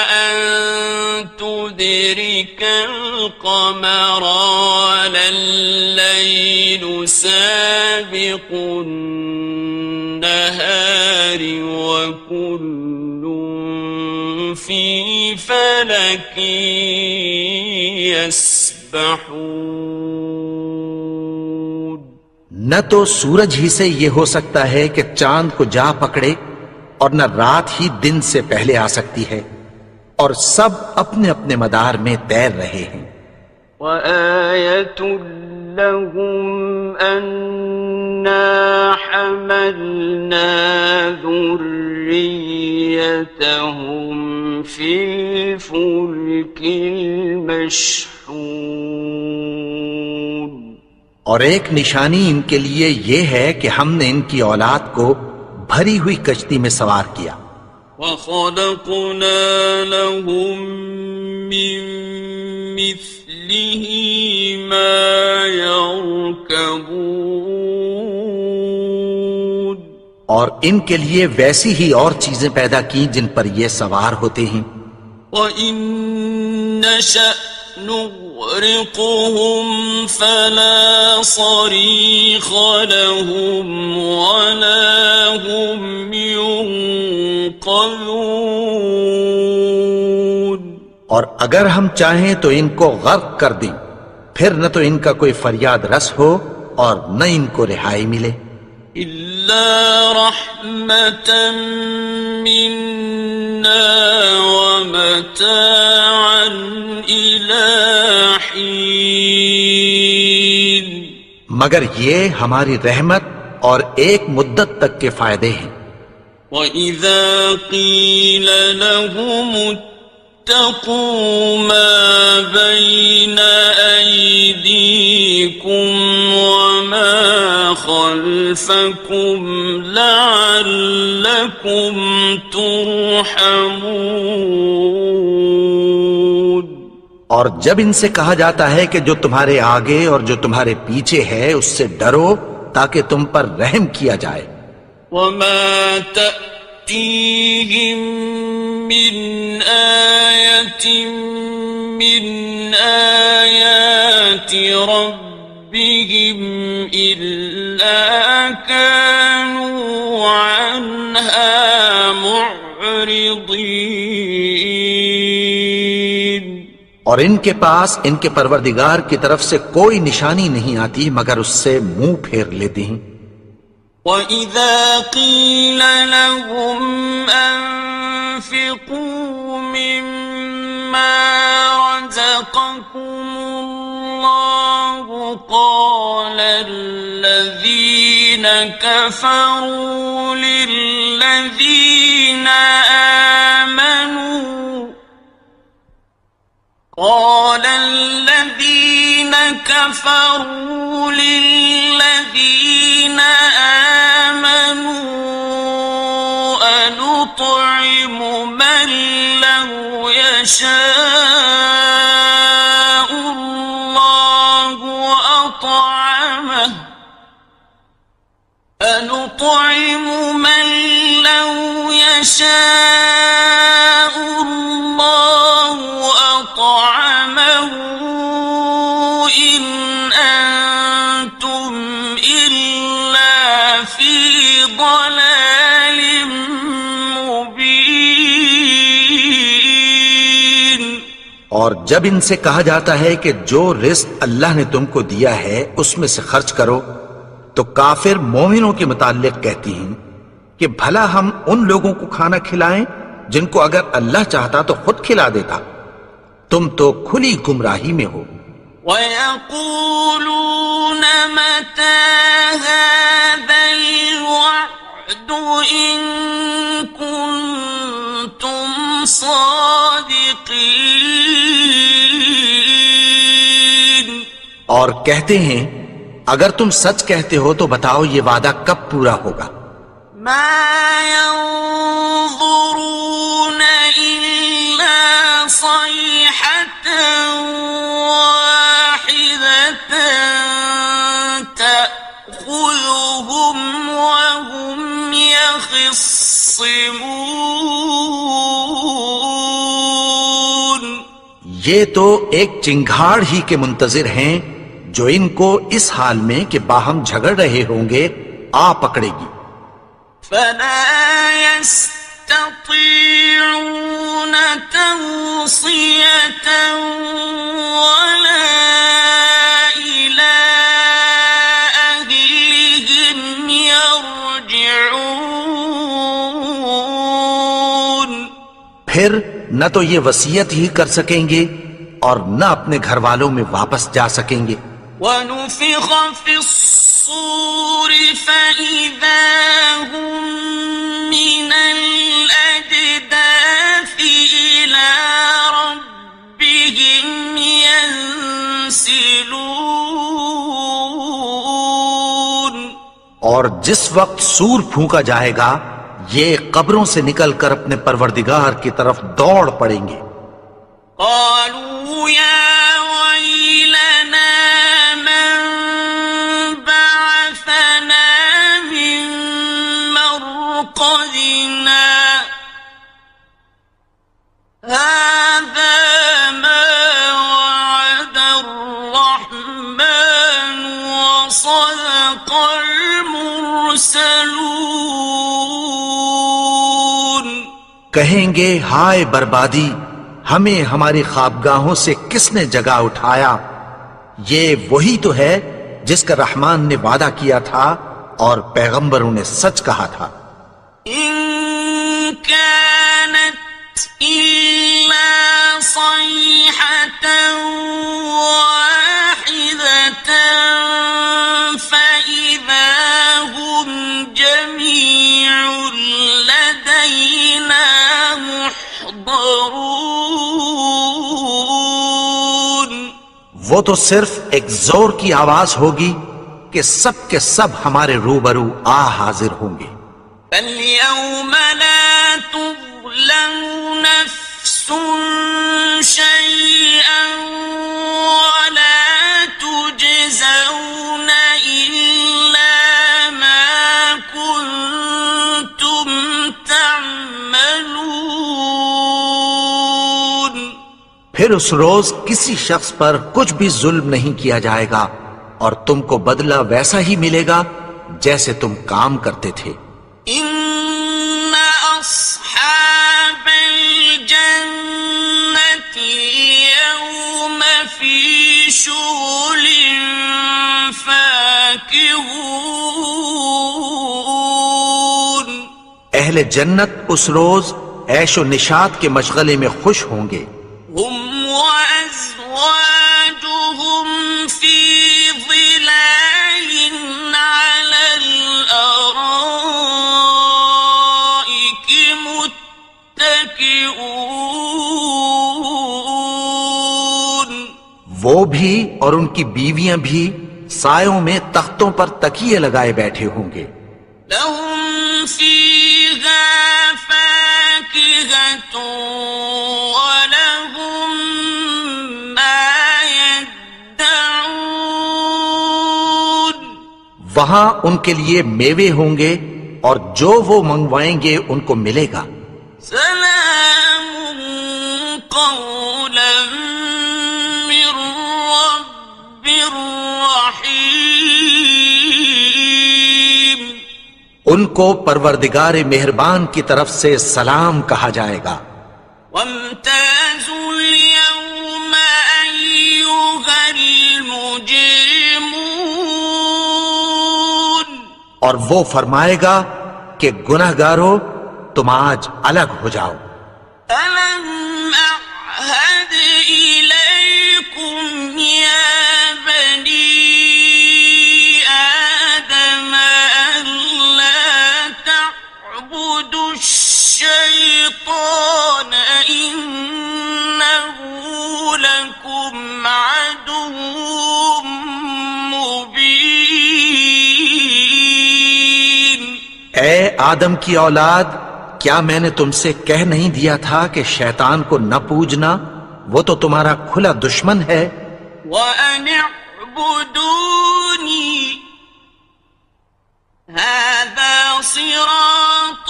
أن تدرك القمر ولا الليل سابق النهار وكل في فلك يسبحون۔ نہ تو سورج ہی سے یہ ہو سکتا ہے کہ چاند کو جا پکڑے، اور نہ رات ہی دن سے پہلے آ سکتی ہے، اور سب اپنے اپنے مدار میں تیر رہے ہیں۔ وَآيَةٌ لَهُمْ أَنَّا حَمَلْنَا ذُرِّيَّتَهُمْ فِي الْفُلْكِ الْمَشْحُونِ۔ اور ایک نشانی ان کے لیے یہ ہے کہ ہم نے ان کی اولاد کو بھری ہوئی کشتی میں سوار کیا۔ وَخَلَقْنَا لَهُم مِّن مِّثْلِهِ مَا يَرْكَبُونَ۔ اور ان کے لیے ویسی ہی اور چیزیں پیدا کی جن پر یہ سوار ہوتے ہیں۔ وَإِن نَّشَأْ نُغْرِقْهُمْ فَلَا صَرِيخَ لَهُمْ وَلَا هُمْ يُنقَذُونَ۔ اور اگر ہم چاہیں تو ان کو غرق کر دیں، پھر نہ تو ان کا کوئی فریاد رس ہو اور نہ ان کو رہائی ملے۔ إِلَّا رَحْمَةً مِّنَّا وَمَتَاعًا إِلَىٰ حِينٍ۔ مگر یہ ہماری رحمت اور ایک مدت تک کے فائدے ہیں۔ وَإِذَا قِيلَ لَهُمُ اتَّقُوا مَا بَيْنَ أَيْدِيكُمْ وَمَا خَلْفَكُمْ لَعَلَّكُمْ تُرْحَمُونَ۔ اور جب ان سے کہا جاتا ہے کہ جو تمہارے آگے اور جو تمہارے پیچھے ہے اس سے ڈرو تاکہ تم پر رحم کیا جائے۔ وَمَا تَأْتِيهِم مِّنْ آيَةٍ مِّنْ آيَاتِ رَبِّهِمْ إِلَّا كَانُوا عَنْهَا مُعْرِضِينَ۔ اور ان کے پاس ان کے پروردگار کی طرف سے کوئی نشانی نہیں آتی مگر اس سے منہ پھیر لیتے ہیں۔ وَإِذَا قِيلَ لَهُمْ أَنفِقُوا مِمَّا رَزَقَكُمُ اللَّهُ قَالَ الَّذِينَ كَفَرُوا لِلَّذِينَ آمنوا أنطعم من لو يشاء الله أطعمه أنطعم من لو يشاء الله أطعمه إن أنتم إلا في ضلال مبين۔ اور جب ان سے کہا جاتا ہے کہ جو رزق اللہ نے تم کو دیا ہے اس میں سے خرچ کرو، تو کافر مومنوں کے متعلق کہتی ہیں کہ بھلا ہم ان لوگوں کو کھانا کھلائیں جن کو اگر اللہ چاہتا تو خود کھلا دیتا، تم تو کھلی گمراہی میں ہو۔ وَيَقُولُونَ مَتَى هَذَا الْوَعْدُ إِن كُنتُمْ صَادِقِينَ۔ اور کہتے ہیں اگر تم سچ کہتے ہو تو بتاؤ یہ وعدہ کب پورا ہوگا۔ مَا يَنظُرُونَ إِلَّا صيحة واحدة تأخذهم وهم يخصمون. یہ تو ایک چنگھاڑ ہی کے منتظر ہیں جو ان کو اس حال میں کہ باہم جھگڑ رہے ہوں گے آ پکڑے گی. فلا يستطيعون توصية ولا إلى أهلهم يرجعون. پھر نہ تو یہ وصیت ہی کر سکیں گے اور نہ اپنے گھر والوں میں واپس جا سکیں گے. ونفخ في الصور فإذا هم من الأجداث إلى ربهم ينسلون. اور جس وقت سور پھونکا جائے گا یہ قبروں سے نکل کر اپنے پروردگار کی طرف دوڑ پڑیں گے. قالوا يا ويلنا من بعثنا من مرقدنا هذا ما وعد الرحمن وصدق المرسلون. کہیں گے ہائے بربادی، ہمیں ہماری خوابگاہوں سے کس نے جگا اٹھایا؟ یہ وہی تو ہے جس کا رحمان نے وعدہ کیا تھا اور پیغمبروں نے سچ کہا تھا. إن كانت إلا صيحة واحدة فإذا هم جميع لدينا محضرون. وہ تو صرف ایک زور کی آواز ہوگی کہ سب کے سب ہمارے روبرو آ حاضر ہوں گے. فاليوم لا تظلم نفس شيئا ولا تجزون إلا ما كنتم تعملون. پھر اس روز کسی شخص پر کچھ بھی ظلم نہیں کیا جائے گا اور تم کو بدلہ ویسا ہی ملے گا جیسے تم کام کرتے تھے. إن أصحاب الجنة اليوم في شغل فاكهون. اہل جنت اس روز عیش و نشاط کے مشغلے میں خوش ہوں گے. هم وأزواجهم في ظلال على الأرائك متكئون. وہ بھی اور ان کی بیویاں بھی سایوں میں تختوں پر تکیے لگائے بیٹھے ہوں گے. لهم فيها فاكهة ولهم ما يدعون. وہاں ان کے لیے میوے ہوں گے اور جو وہ منگوائیں گے ان کو ملے گا. سلام قولا من رب رحيم. ان کو پروردگار مہربان کی طرف سے سلام کہا جائے گا. وامتازوا اليوم أيها المجرمون. اور وہ فرمائے گا کہ گنہگارو تم آج الگ ہو جاؤ. ألم أعهد إليكم يا بني آدم ألا تعبدوا الشيطان إنه لكم عدو مبين. اے آدم کی اولاد، کیا میں نے تم سے کہہ نہیں دیا تھا کہ شیطان کو نہ پوجنا؟ وہ تو تمہارا کھلا دشمن ہے. وَأَنِ اعْبُدُونِي هَذَا صِرَاطٌ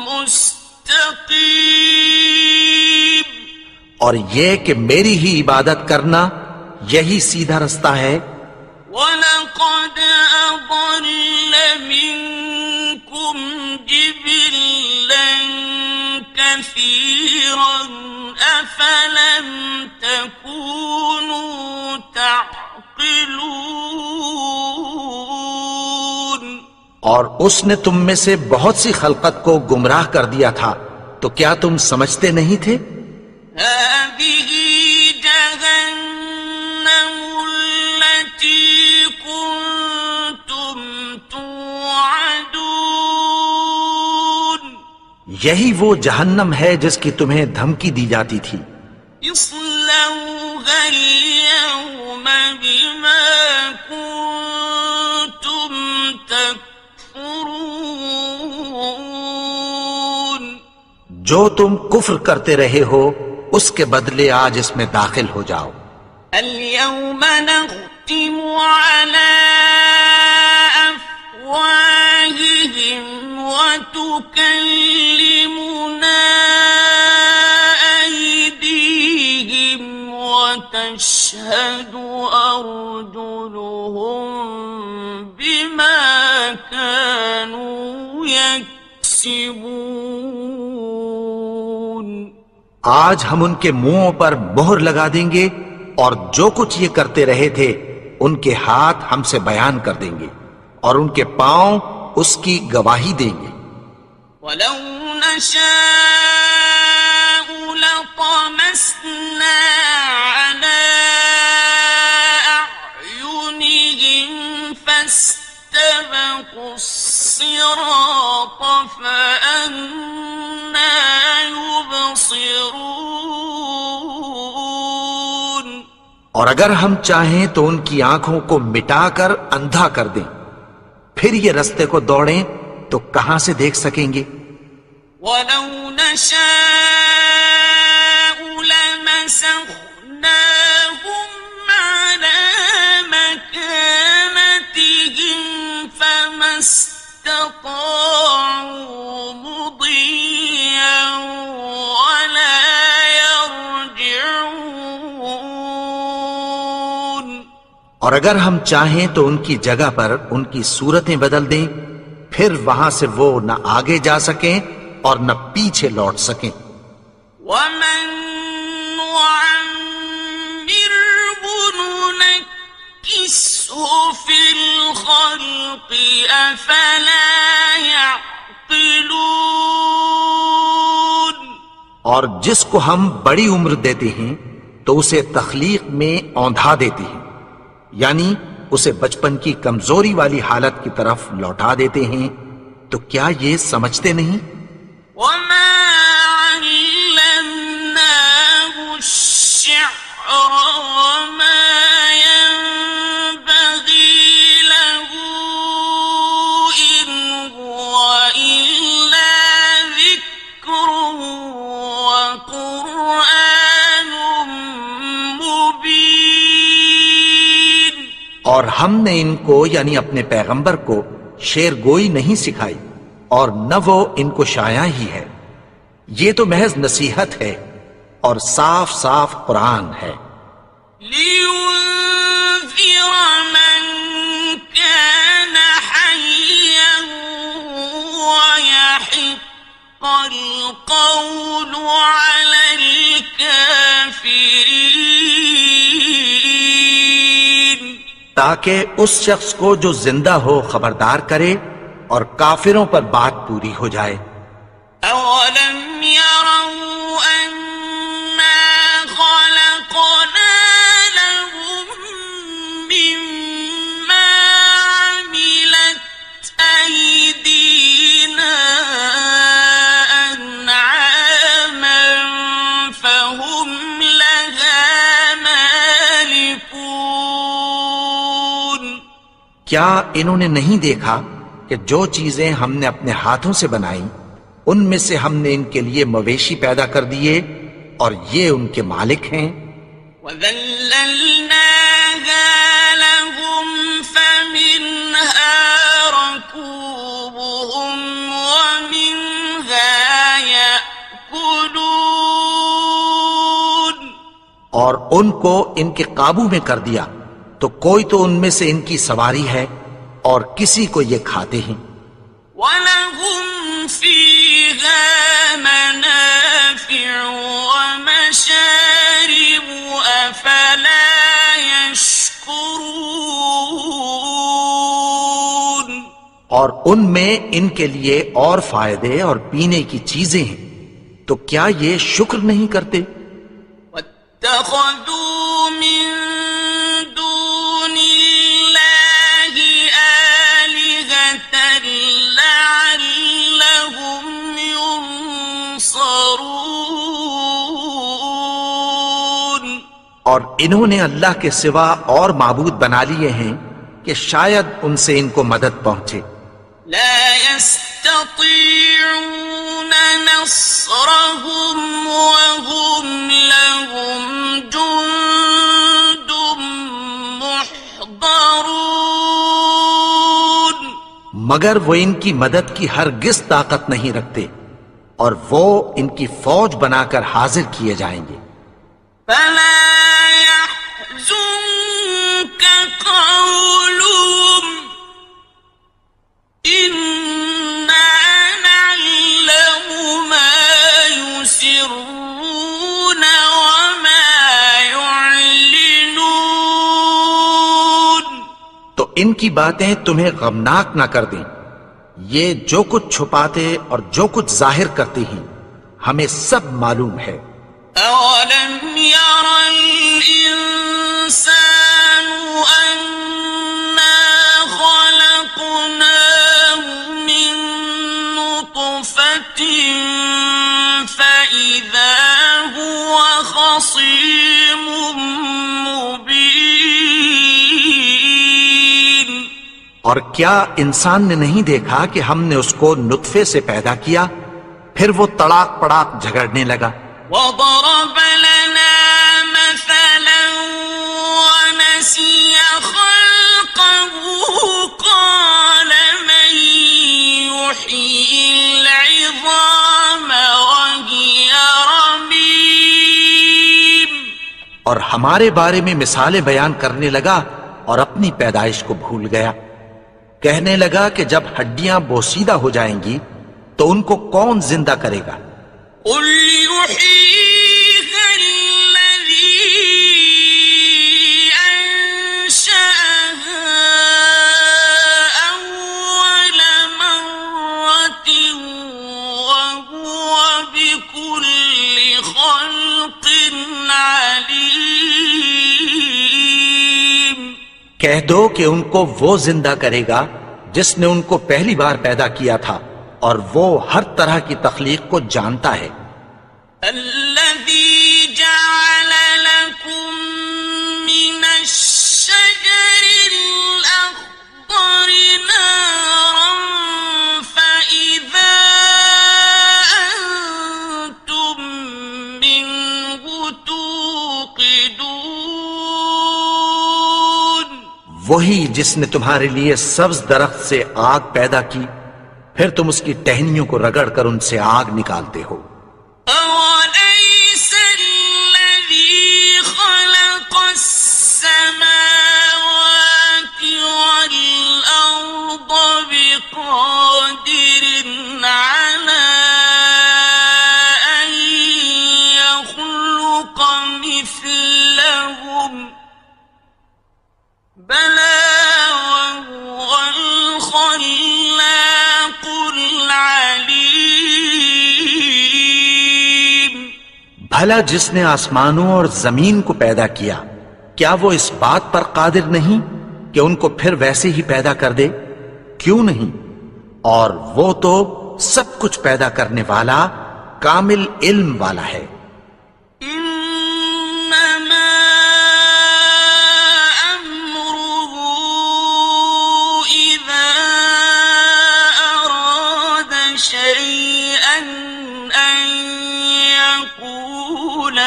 مُسْتَقِيمٌ. اور یہ کہ میری ہی عبادت کرنا یہی سیدھا رستہ ہے. وَلَقَدْ أَضَلَّ مِنكُمْ جِبِلًّا كَثِيرًا أَفَلَمْ تَكُونُوا تَعْقِلُونَ. اور اس نے تم میں سے بہت سی خلقت کو گمراہ کر دیا تھا، تو کیا تم سمجھتے نہیں تھے؟ هذه جهنم التي كنتم توعدون. یہی وہ جہنم ہے جس کی تمہیں دھمکی دی جاتی تھی. اصلوها اليوم بما كنتم تكفرون. جو تم کفر کرتے رہے ہو اس کے بدلے آج اس میں داخل ہو جاؤ. اليوم نختم على أفواههم وتكلمنا أيديهم وتشهد أرجلهم بما كانوا يكسبون. آج ہم ان کے منہوں پر مہر لگا دیں گے اور جو کچھ یہ کرتے رہے تھے ان کے ہاتھ ہم سے بیان کر دیں گے اور ان کے پاؤں اس کی گواہی دیں گے. وَلَوْ نَشَاءُ لَطَمَسْنَا عَلَىٰ أَعْيُنِهِمْ فَاسْتَبَقُوا الصِّرَاطَ فَأَنَّىٰ يُبْصِرُونَ. اور اگر ہم چاہیں تو ان کی آنکھوں کو مٹا کر اندھا کر دیں، پھر یہ رستے کو دوڑیں تو کہاں سے دیکھ سکیں گے؟ وَلَوْ نَشَاءُ لَمَسَخْنَاهُمْ عَلَىٰ مَكَانَتِهِمْ فَمَا اسْتَطَاعُوا مُضِيًّا وَلَا يَرْجِعُونَ. اور اگر ہم چاہیں تو ان کی جگہ پر ان کی صورتیں بدل دیں، پھر وہاں سے وہ نہ آگے جا سکیں اور نہ پیچھے لوٹ سکیں. وَمَن نُّعَمِّرْهُ نُنَكِّسْهُ فِي الْخَلْقِ أَفَلَا يَعْقِلُونَ. اور جس کو ہم بڑی عمر دیتے ہیں تو اسے تخلیق میں اوندھا دیتے ہیں، یعنی اسے بچپن کی کمزوری والی حالت کی طرف لوٹا دیتے ہیں. تو کیا یہ سمجھتے نہیں؟ وَمَا عَلَّمْنَاهُ الشِّعْرَ وَمَا يَنبَغِي لَهُ إِنْ هُوَ إِلَّا ذِكْرٌ وَقُرْآنٌ مُبِينٌ. اور ہم نے ان کو یعنی اپنے پیغمبر کو شعر گوئی نہیں سکھائی اور نہ وہ ان کو شایع ہی ہے. یہ تو محض نصیحت ہے اور صاف صاف قرآن ہے. لِيُنذِرَ مَن كَانَ حَيًّا وَيَحِقَّ الْقَوْلُ عَلَى الْكَافِرِينَ. تاکہ اس شخص کو جو زندہ ہو خبردار کرے اور کافروں پر بات پوری ہو جائے. أَوَلَمْ يَرَوْا أَنَّا خَلَقْنَا لَهُم مِّمَّا عَمِلَتْ أَيْدِينَا أَنْعَامًا فَهُمْ لَهَا مَالِكُونَ. کیا انہوں نے نہیں دیکھا کہ جو چیزیں ہم نے اپنے ہاتھوں سے بنائیں ان میں سے ہم نے ان کے لیے مویشی پیدا کر دیے اور یہ ان کے مالک ہیں۔ وَذَلَّلْنَاهَا لَهُمْ فَمِنْهَا رَكُوبُهُمْ وَمِنْهَا يَأْكُلُونَ، اور ان کو ان کے قابو میں کر دیا تو کوئی تو ان میں سے ان کی سواری ہے اور کسی کو یہ کھاتے ہیں۔ وَلَهُمْ فِيهَا مَنَافِعُ وَمَشَارِبُ أَفَلَا يَشْكُرُونَ، اور ان میں ان کے لیے اور فائدے اور پینے کی چیزیں ہیں، تو کیا یہ شکر نہیں کرتے؟ وَاتَّخَذُوا مِن دُونِ اللَّهِ آلِهَةً لَعَلَّهُمْ يُنصَرُونَ، اور انہوں نے اللہ کے سوا اور معبود بنا لیے ہیں کہ شاید ان سے ان کو مدد پہنچے۔ لا يستطيعون نصرهم وهم لهم جند محضرون، مگر وہ ان کی مدد کی ہرگز طاقت نہیں رکھتے اور وہ ان کی فوج بنا کر حاضر کیے جائیں گے۔ فلا يحزنك قولهم إنا نعلم ما يسرون وما يعلنون، تو ان کی باتیں تمہیں غمناک نہ کر دیں، یہ جو کچھ چھپاتے اور جو کچھ ظاہر کرتے ہیں ہمیں سب معلوم ہے۔ أولم ير الإنسان أنا خلقناه من نطفة فإذا هو خصيم مبين، اور کیا انسان نے نہیں دیکھا کہ ہم نے اس کو نطفے سے پیدا کیا پھر وہ تڑاک پڑاک جھگڑنے لگا۔ وضرب لنا مثلا ونسي خلقه قال من يحيي العظام وهي رميم، اور ہمارے بارے میں مثالیں بیان کرنے لگا اور اپنی پیدائش کو بھول گیا۔ کہنے لگا کہ جب ہڈیاں بوسیدہ ہو جائیں گی تو ان کو کون زندہ کرے گا؟ قل يحييها الذي أنشأها أول مرة وهو بكل خلق عليم، کہہ دو کہ ان کو وہ زندہ کرے گا جس نے ان کو پہلی بار پیدا کیا تھا اور وہ ہر طرح کی تخلیق کو جانتا ہے۔ الذي جعل لكم من الشجر الأخضر نارا فإذا أنتم منه توقدون، وہی جس نے تمہارے لیے سبز درخت سے آگ پیدا کی پھر تم اس کی ٹہنیوں کو رگڑ کر ان سے آگ نکالتے ہو۔ أوليس الذي خلق السماوات والأرض بقادر على أن يخلق مثلهم، بلى وهو الخلاق العليم، بھلا جس نے آسمانوں اور زمین کو پیدا کیا کیا وہ اس بات پر قادر نہیں کہ ان کو پھر ویسے ہی پیدا کر دے؟ کیوں نہیں؟ اور وہ تو سب کچھ پیدا کرنے والا کامل علم والا ہے۔ إنما أمره إذا أراد شيئا أن يقول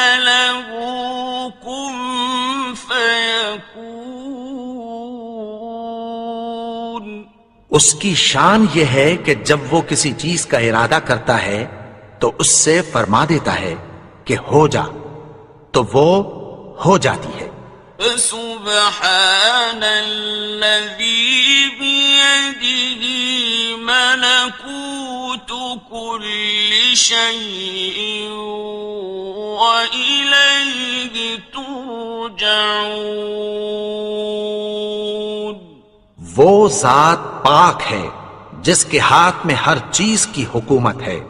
اس کی شان یہ ہے کہ جب وہ کسی چیز کا ارادہ کرتا ہے تو اس سے فرما دیتا ہے کہ ہو جا، تو وہ ہو جاتی ہے۔ فسبحان الذي بيده ملكوت كل شيء وإليه ترجعون۔ وہ ذات پاک ہے جس کے ہاتھ میں ہر چیز کی حکومت ہے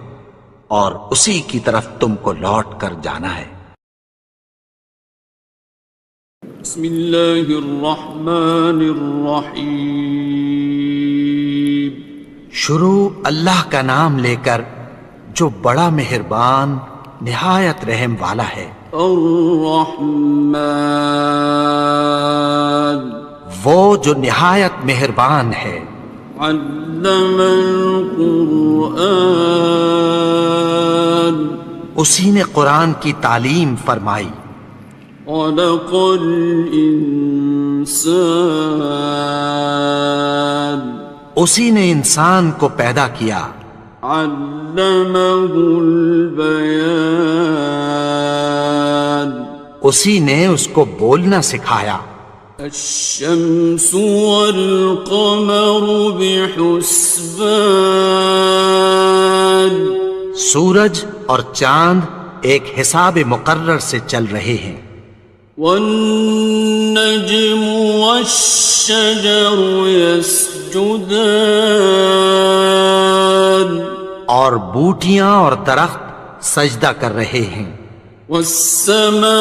اور اسی کی طرف تم کو لوٹ کر جانا ہے۔ بسم اللہ الرحمن الرحیم۔ شروع اللہ کا نام لے کر جو بڑا مہربان نہایت رحم والا ہے۔ الرحمن، وہ جو نہایت مہربان ہے۔ علم القرآن، اسی نے قرآن کی تعلیم فرمائی۔ خلق الانسان، اسی نے انسان کو پیدا کیا۔ علمہ البیان، اسی نے اس کو بولنا سکھایا۔ الشمس والقمر بحسبان، سورج اور چاند ایک حساب مقرر سے چل رہے ہیں۔ والنجم والشجر يسجدان، اور بوٹیاں اور درخت سجدہ کر رہے ہیں۔ والسماء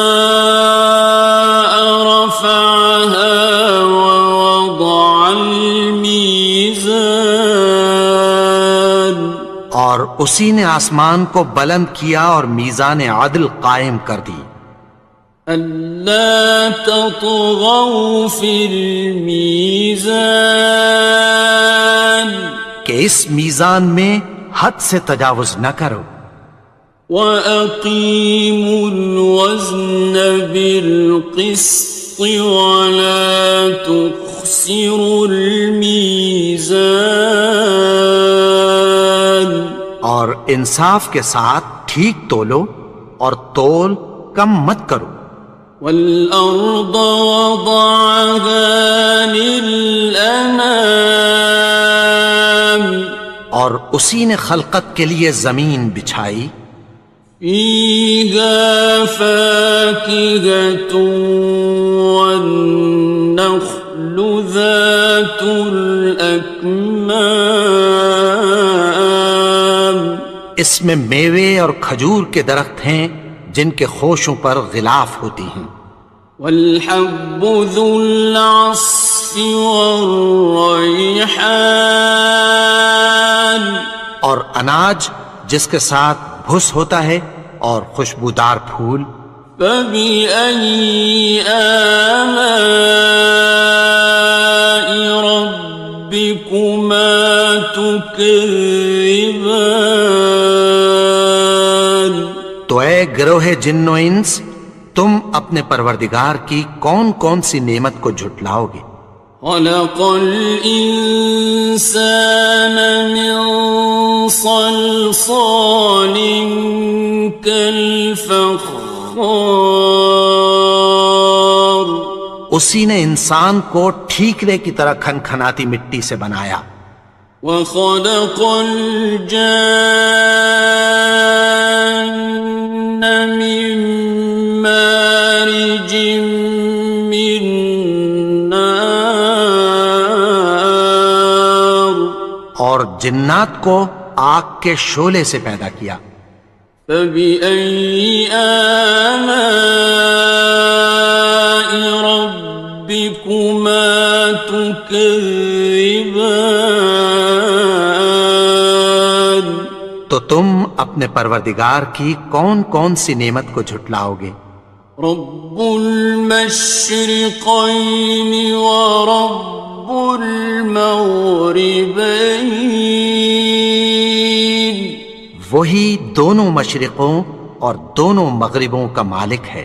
رفعها ووضع الميزان، اور اسی نے آسمان کو بلند کیا اور میزان عدل قائم کر دی۔ ألا تطغوا في الميزان، کہ اس میزان میں حد سے تجاوز نہ کرو۔ وَأَقِيمُوا الْوَزْنَ بِالْقِسْطِ وَلَا تُخْسِرُوا الْمِيزَانَ، اور انصاف کے ساتھ ٹھیک تولو اور تول کم مت کرو۔ وَالْأَرْضَ وَضَعَهَا لِلْأَنَامِ، اور اسی نے خلقت کے لیے زمین بچھائی۔ فِيهَا فَاكِهَةٌ وَالنَّخْلُ ذَاتُ الْأَكْمَامِ، اس میں میوے اور کھجور کے درخت ہیں جن کے خوشوں پر غلاف ہوتی ہیں۔ وَالْحَبُّ ذُو الْعَصْفِ وَالرَّيْحَانِ، اور اناج جس کے ساتھ بھس ہوتا ہے اور خوشبودار پھول۔ فَبِأَيِّ آلَاءِ رَبِّكُمَا تُكَذِّبَانِ، تو اے گروہ جن و انس، تم اپنے پروردگار کی کون کون سی نعمت کو جھٹلاؤ گے؟ خَلَقَ الْإِنسَانَ مِنْ صَلْصَالٍ كَالْفَخَّارِ، اسی نے انسان کو ٹھیکرے کی طرح کھنکھناتی مٹی سے بنایا۔ وَخَلَقَ الْجَانَّ مِن مَّارِجٍ مِّن نَّارٍ، اور جنات کو آگ کے شعلے سے پیدا کیا۔ فَبِأَيِّ آلَاءِ رَبِّكُمَا تُكَذِّبَانِ، تو تم اپنے پروردگار کی کون کون سی نعمت کو جھٹلاؤ گے؟ رب المشرقين ورب المغربين، وہی دونوں مشرقوں اور دونوں مغربوں کا مالک ہے۔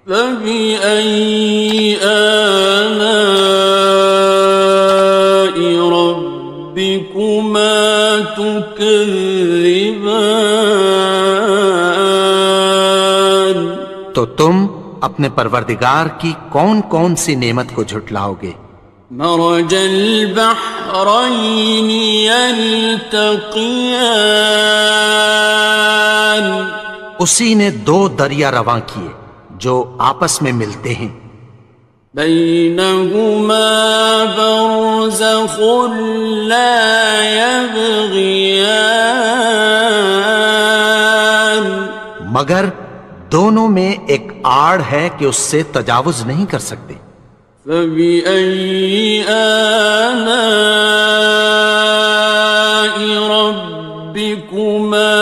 فَبِأَيِّ آلَاءِ رَبِّكُمَا ربكما تكذبان تو تم اپنے پروردگار کی کون کون سی نعمت کو جھٹلاؤ گے؟ مرج البحرين يلتقيان اسی نے دو دریا رواں کیے جو آپس میں ملتے ہیں، بينهما برزخ لا يبغيان مگر دونوں میں ایک آڑ ہے کہ اس سے تجاوز نہیں کر سکتے۔ فبأي آلاء ربكما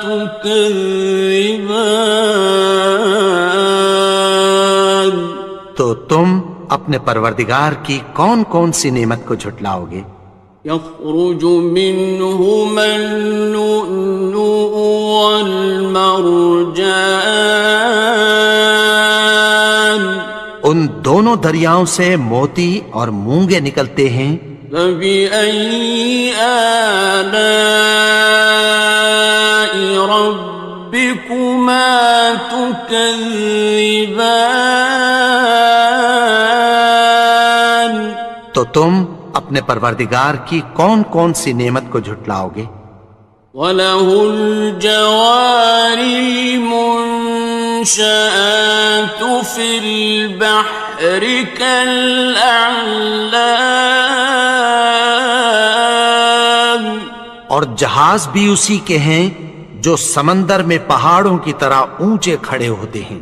تكذبان تو تم اپنے پروردگار کی کون کون سی نعمت کو جھٹلاؤ گے؟ يخرج منهما اللؤلؤ والمرجان ان دونوں دریاؤں سے موتی اور مونگے نکلتے ہیں۔ فبأي آلاء ربكما تكذبان تو تم اپنے پروردگار کی کون کون سی نعمت کو جھٹلاؤ گے؟ وَلَهُ الْجَوَارِ الْمُنشَآتُ فِي الْبَحْرِ كَالْأَعْلَامِ اور جہاز بھی اسی کے ہیں جو سمندر میں پہاڑوں کی طرح اونچے کھڑے ہوتے ہیں۔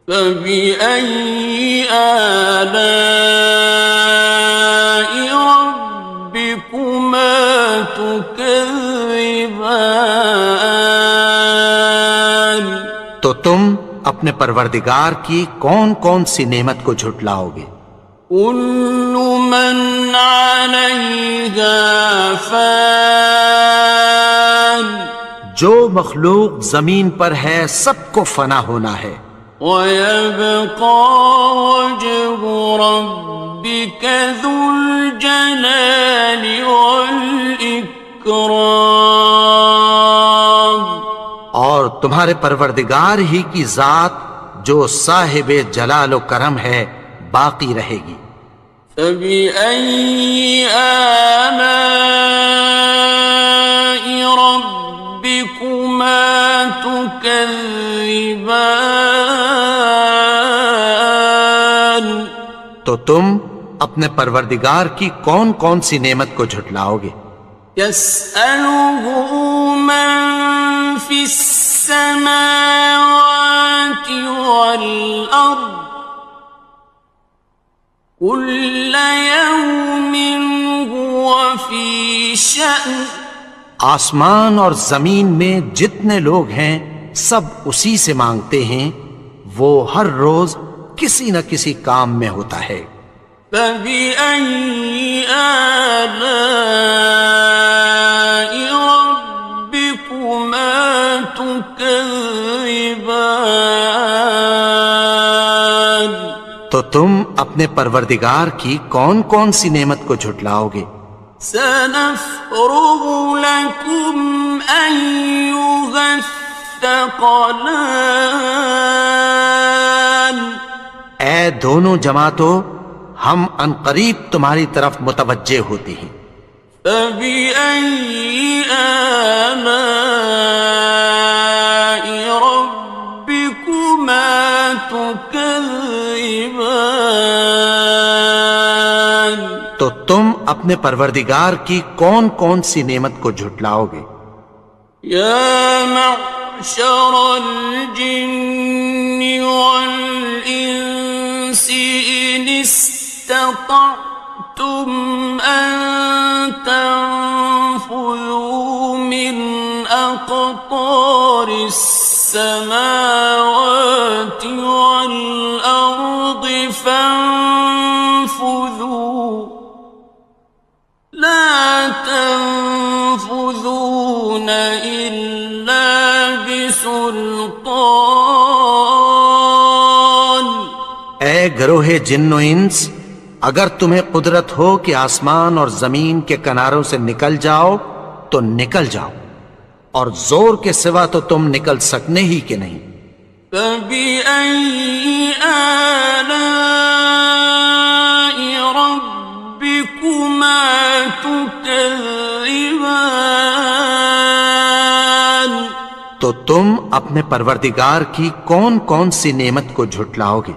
فَبِأَيِّ آلَاءِ رَبِّكُمَا تُكَذِّبَانِ تو تم اپنے پروردگار کی کون کون سی نعمت کو جھٹلاؤ گے؟ كُلُّ مَنْ عَلَيْهَا فَانٍ جو مخلوق زمین پر ہے سب کو فنا ہونا ہے، وَيَبْقَى وَجْهُ رَبِّكَ ذُو الْجَلَالِ وَالْإِكْرَامِ اور تمہارے پروردگار ہی کی ذات جو صاحب جلال و کرم ہے باقی رہے گی۔ فَبِأَيِّ آلَاءِ رَبِّكُمَا تُكَذِّبَانِ تو تم اپنے پروردگار کی کون کون سی نعمت کو جھٹلاؤ گے؟ يَسْأَلُهُ مَن فِي السَّمَاوَاتِ وَالْأَرْضِ كُلَّ يَوْمٍ هُوَ فِي شَأْنٍ آسمان اور زمین میں جتنے لوگ ہیں سب اسی سے مانگتے ہیں، وہ ہر روز کسی نہ کسی کام میں ہوتا ہے۔ فَبِأَيِّ آلَاءِ رَبِّكُمَا تُكَذِّبَانِ تو تم اپنے پروردگار کی کون کون سی نعمت کو جھٹلاؤ گے؟ سَنَفْرُغُ لَكُمْ أَيُّهَ الثَّقَلَانِ اے دونوں جماعتوں، ہم عنقریب تمہاری طرف متوجہ ہوتے ہیں۔ فَبِأَيِّ آلَاءِ رَبِّكُمَا تُكَذِّبَانِ تو تم اپنے پروردگار کی کون کون سی نعمت کو جھٹلاؤ گے؟ يَا مَعْشَرَ الْجِنِّ وَالْإِنسِ إِنِ اسْتَطَعْتُمْ أَن تَنفُذُوا مِنْ أَقْطَارِ السَّمَاوَاتِ وَالْأَرْضِ فَانفُذُوا لَا تَنفُذُونَ إِلَّا بِسُلْطَانٍ اے گروہ جن و انس، اگر تمہیں قدرت ہو کہ آسمان اور زمین کے کناروں سے نکل جاؤ تو نکل جاؤ، اور زور کے سوا تو تم نکل سکنے ہی کہ نہیں۔ فَبِأَيِّ آلَاءِ رَبِّكُمَا تُكَذِّبَانِ، تو تم اپنے پروردگار کی کون کون سی نعمت کو جھٹلاؤ گے؟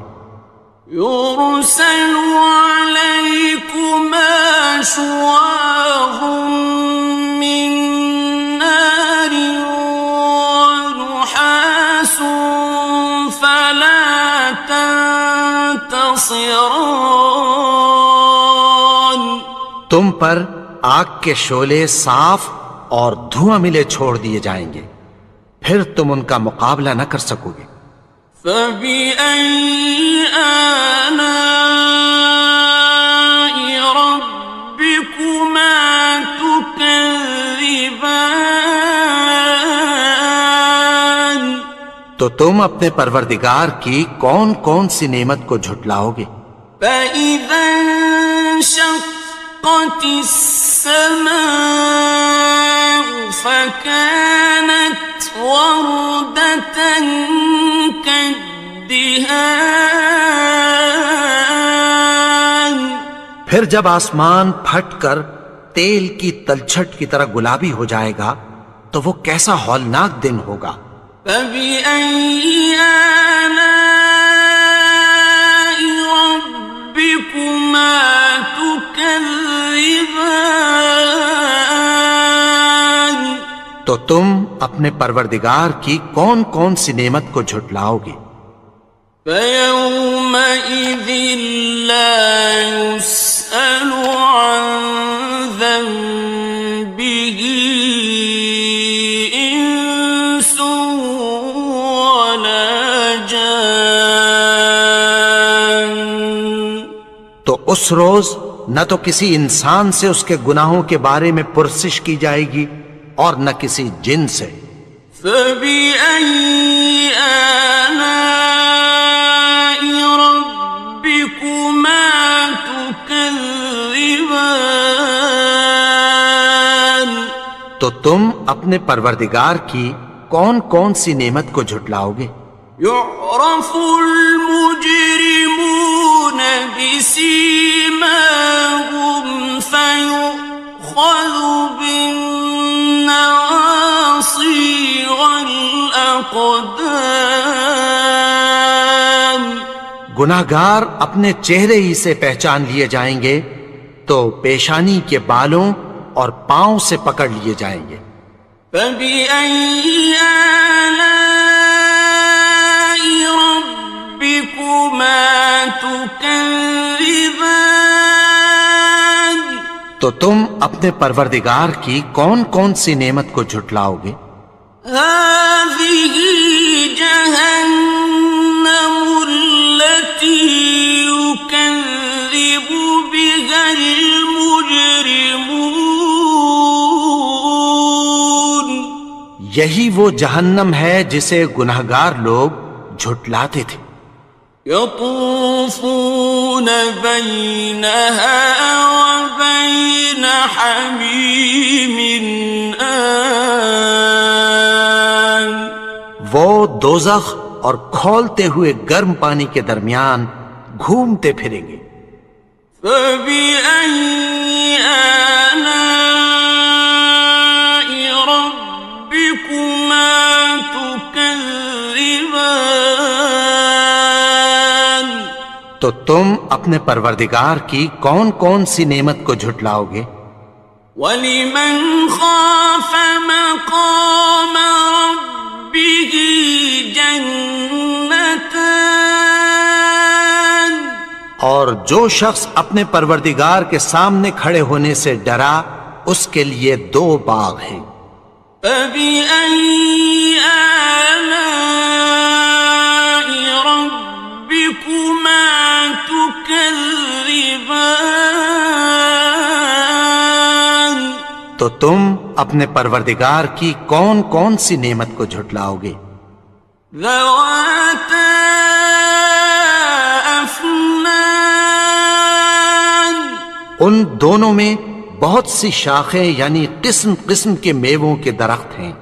يُرْسَلُ عَلَيْكُمَا شُوَاظٌ مِّن نَّارٍ وَنُحَاسٌ فَلَا تَنتَصِرَانِ، تم پر آگ کے شعلے صاف اور دھواں ملے چھوڑ دیے جائیں گے، پھر تم ان کا مقابلہ نہ کر سکو گے۔ فَبِأَيِّ آلَاءِ رَبِّكُمَا تُكَذِّبَانِ، تو تم اپنے پروردگار کی کون کون سی نعمت کو جھٹلاؤ گے؟ فَإِذَا انشَقَّتِ السَّمَاءُ فَكَانَتْ وَرْدَةً كَالدِّهَانِ، پھر جب آسمان پھٹ کر تیل کی تلچھٹ کی طرح گلابی ہو جائے گا تو وہ کیسا ہولناک دن ہوگا۔ فَبِأَيِّ آلَاءِ رَبِّكُمَا تُكَذِّبَانِ، تو تم اپنے پروردگار کی کون کون سی نعمت کو جھٹلاؤ گے؟ فَيَوْمَئِذٍ لَا يُسْأَلُ عَنْ ذَنبِهِ إِنسٌ وَلَا جَانٌ، تو اس روز نہ تو کسی انسان سے اس کے گناہوں کے بارے میں پرسش کی جائے گی اور نہ کسی جن سے۔ فَبِأَيِّ آلَاءِ رَبِّكُمَا تُكَذِّبَانِ، تو تم اپنے پروردگار کی کون کون سی نعمت کو جھٹلاؤ گے؟ يُعْرَفُ الْمُجْرِمُونَ بِسِيمَاهُمْ فَيُؤْخَذُ بِالنَّوَاصِي وَالْأَقْدَامِ، گناہگار اپنے چہرے ہی سے پہچان لیے جائیں گے تو پیشانی کے بالوں اور پاؤں سے پکڑ لیے جائیں گے۔ فَبِأَيِّ آلَاءِ رَبِّكُمَا تُكَذِّبَانِ، تو تم اپنے پروردگار کی کون کون سی نعمت کو جھٹلاؤ گے؟ هَٰذِهِ جَهَنَّمُ الَّتِي يُكَذِّبُ بِهَا الْمُجْرِمُونَ، یہی وہ جہنم ہے جسے گناہگار لوگ جھٹلاتے تھے۔ يَطُوفُونَ بَيْنَهَا وَبَيْنَ حَمِيمٍ آنٍ، وہ دوزخ اور کھولتے ہوئے گرم پانی کے درمیان گھومتے پھریں گے۔ فَبِأَيِّ آلَاءِ رَبِّكُمَا تُكَذِّبَانِ، تو تم اپنے پروردگار کی کون کون سی نعمت کو جھٹلاؤ گے؟ وَلِمَنْ خَافَ مَقَامَ رَبِّهِ جَنَّتَانِ، اور جو شخص اپنے پروردگار کے سامنے کھڑے ہونے سے ڈرا اس کے لیے 2 باغ ہیں۔ فَبِأَيِّ آلَاءِ رَبِّكُمَا تُكَذِّبَانِ، تو تم اپنے پروردگار کی کون کون سی نعمت کو جھٹلاؤ گے؟ ذَوَاتَا أَفْنَانٍ، ان دونوں میں بہت سی شاخیں یعنی قسم قسم کے میووں کے درخت ہیں.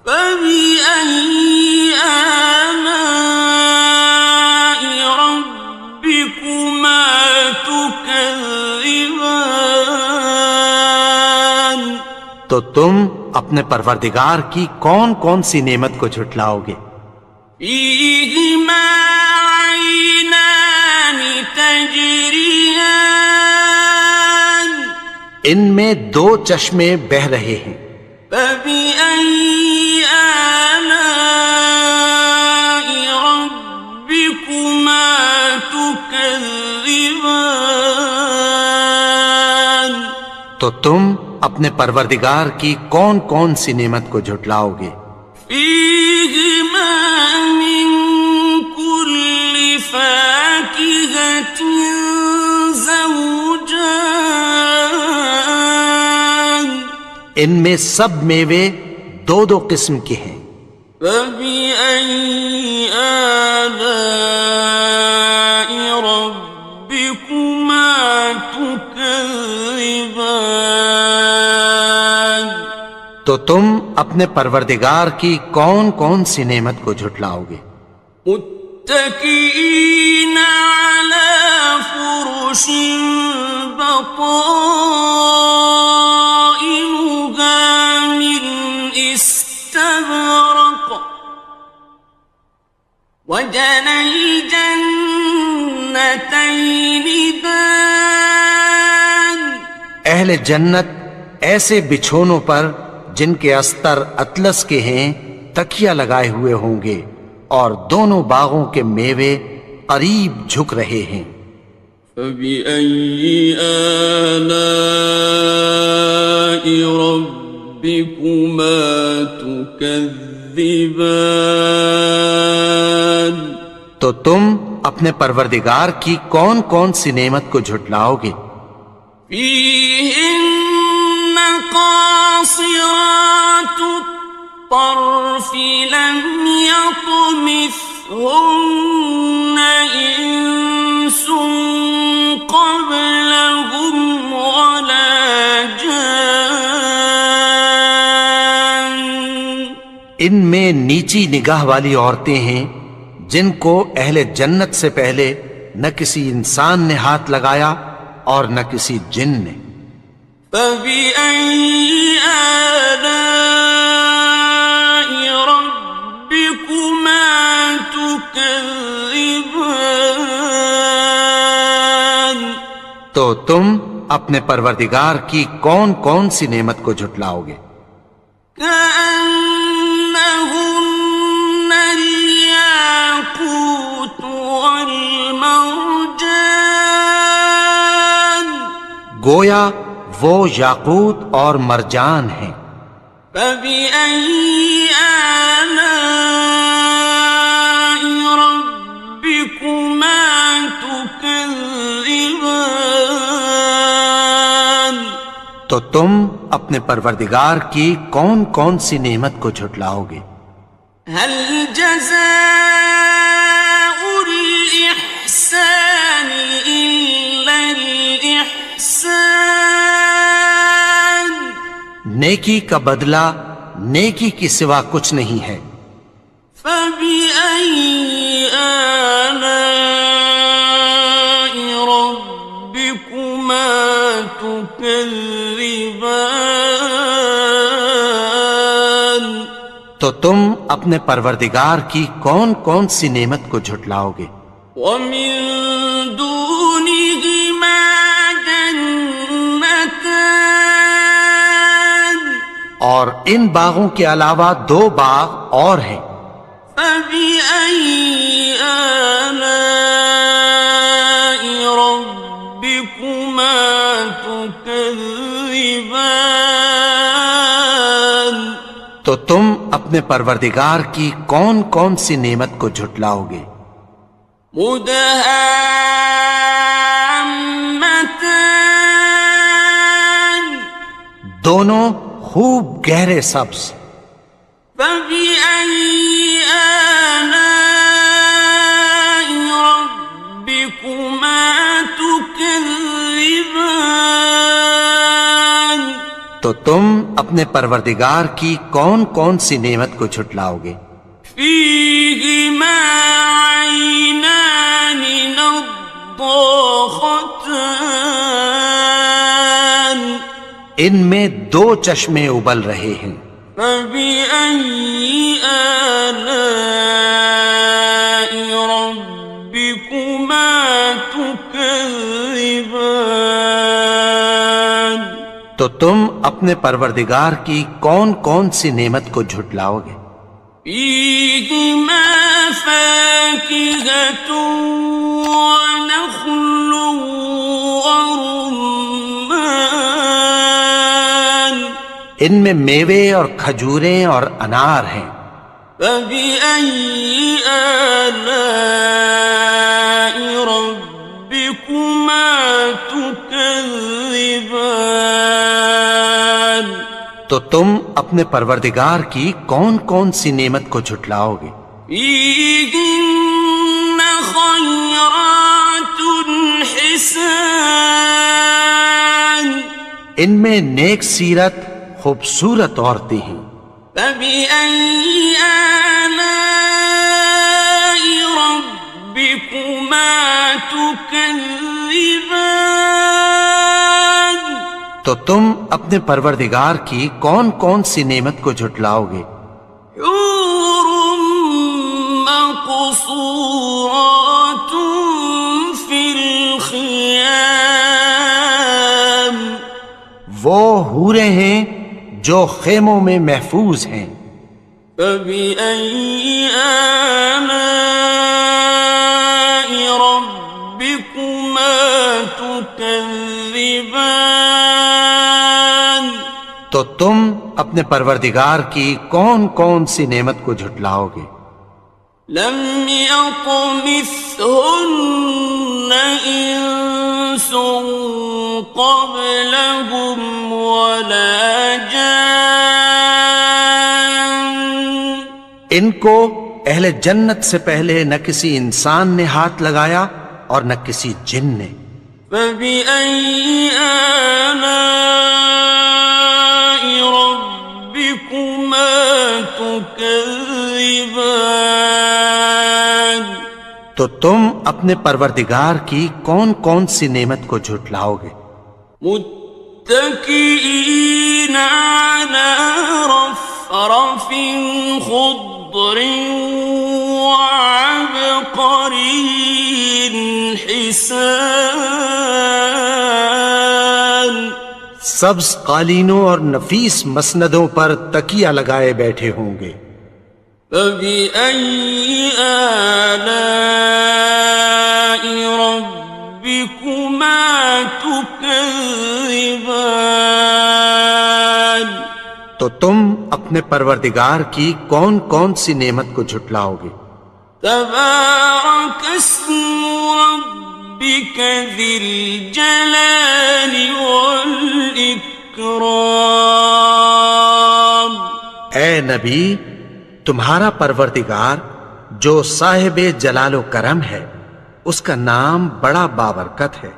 فبأي آلاء ربكما تكذبان تو تم اپنے پروردگار کی کون کون سی نعمت کو جھٹلاؤ گے؟ فيهما عينان تجريان ان میں دو چشمے بہ رہے ہیں. فبأي آلاء ربكما تكذبان تو تم اپنے پروردگار کی کون کون سی نعمت کو جھٹلاؤ گے؟ فيهما من كل فاكهة زوجان ان میں سب میوے دو دو قسم کے ہیں. فبأي آلاء ربكما تكذبان تو تم اپنے پروردگار کی کون کون سی نعمت کو جھٹلاؤ گے؟ متكئين على فرش بطائنها من استبرق وجنى الجنتين دان اہل جنت ایسے بچھونوں پر جن کے استر اطلس کے ہیں تکیہ لگائے ہوئے ہوں گے اور دونوں باغوں کے میوے قریب جھک رہے ہیں. فبأي آلاء ربكما تكذبان تو تم اپنے پروردگار کی کون کون سی نعمت کو جھٹلاؤ گے؟ فيهن قاصرات الطرف لم يطمثهن إنس قبلهم ولا جان ان میں نیچی نگاہ والی عورتیں ہیں جن کو اہل جنت سے پہلے نہ کسی انسان نے ہاتھ لگایا اور نہ کسی جن نے. فبأي آلاء ربكما تكذبان تو تم اپنے پروردگار کی کون کون سی نعمت کو جھٹلاؤ گے؟ كأنهن الياقوت والمرجان گویا وہ یاقوت اور مرجان ہیں. فبأي آلاء ربكما تكذبان تو تم اپنے پروردگار کی کون کون سی نعمت کو جھٹلاؤ گے؟ هل جزاء الإحسان إلا الإحسان نیکی کا بدلہ نیکی کی سوا کچھ نہیں ہے. فبأي آلاء ربكما تكذبان تو تم اپنے پروردگار کی کون کون سی نعمت کو جھٹلاؤ گے؟ ومن دونهما جنتان اور ان باغوں کے علاوہ دو باغ اور ہیں. فبأي آلاء ربكما تكذبان تو تم اپنے پروردگار کی کون کون سی نعمت کو جھٹلاؤ گے؟ مدهامتان دونوں خوب گہرے سبز. فبأي آلاء ربكما تكذبان تو تم اپنے پروردگار کی کون کون سی نعمت کو جھٹلاؤ گے؟ فيهما عينان نضاختان ان میں دو چشمے ابل رہے ہیں، فبأي آلاء ربكما تكذبان تو تم اپنے پروردگار کی کون کون سی نعمت کو جھٹلاؤ گے؟ فيهما فاكهة ونخل ورمان ان میں میوے اور کھجوریں اور انار ہیں، فبأي آلاء ربكما تكذبان تو تم اپنے پروردگار کی کون کون سی نعمت کو جھٹلاؤ گے؟ فيهن خيرات حسان ان میں نیک سیرت خوبصورت عورتیں ہیں، فبأي آلاء ربكما تكذبان تو تم اپنے پروردگار کی کون کون سی نعمت کو جھٹلاؤ گے؟ حور مقصورات في الخيام وہ حوریں ہیں جو خیموں میں محفوظ ہیں، فبأي آلاء ربكما تكذبان تو تم اپنے پروردگار کی کون کون سی نعمت کو جھٹلاؤ گے؟ لم يطمثهن إنس قبلهم ولا جان ان کو اہل جنت سے پہلے نہ کسی انسان نے ہاتھ لگایا اور نہ کسی جن نے، فبأي آلاء ربكما تكذبان تو تم اپنے پروردگار کی کون کون سی نعمت کو جھٹلاؤ گے؟ متكئين على رفرف خضر وعبقري حسان سبز قالینوں اور نفیس مسندوں پر تکیہ لگائے بیٹھے ہوں گے، فبأي آلاء ربكما تكذبان تو تم اپنے پروردگار کی کون کون سی نعمت کو جھٹلاؤ گے؟ تبارك اسم ربك ذي الجلال والإكرام اے نبی، تمہارا پروردگار جو صاحب جلال و کرم ہے، اس کا نام بڑا بابرکت ہے۔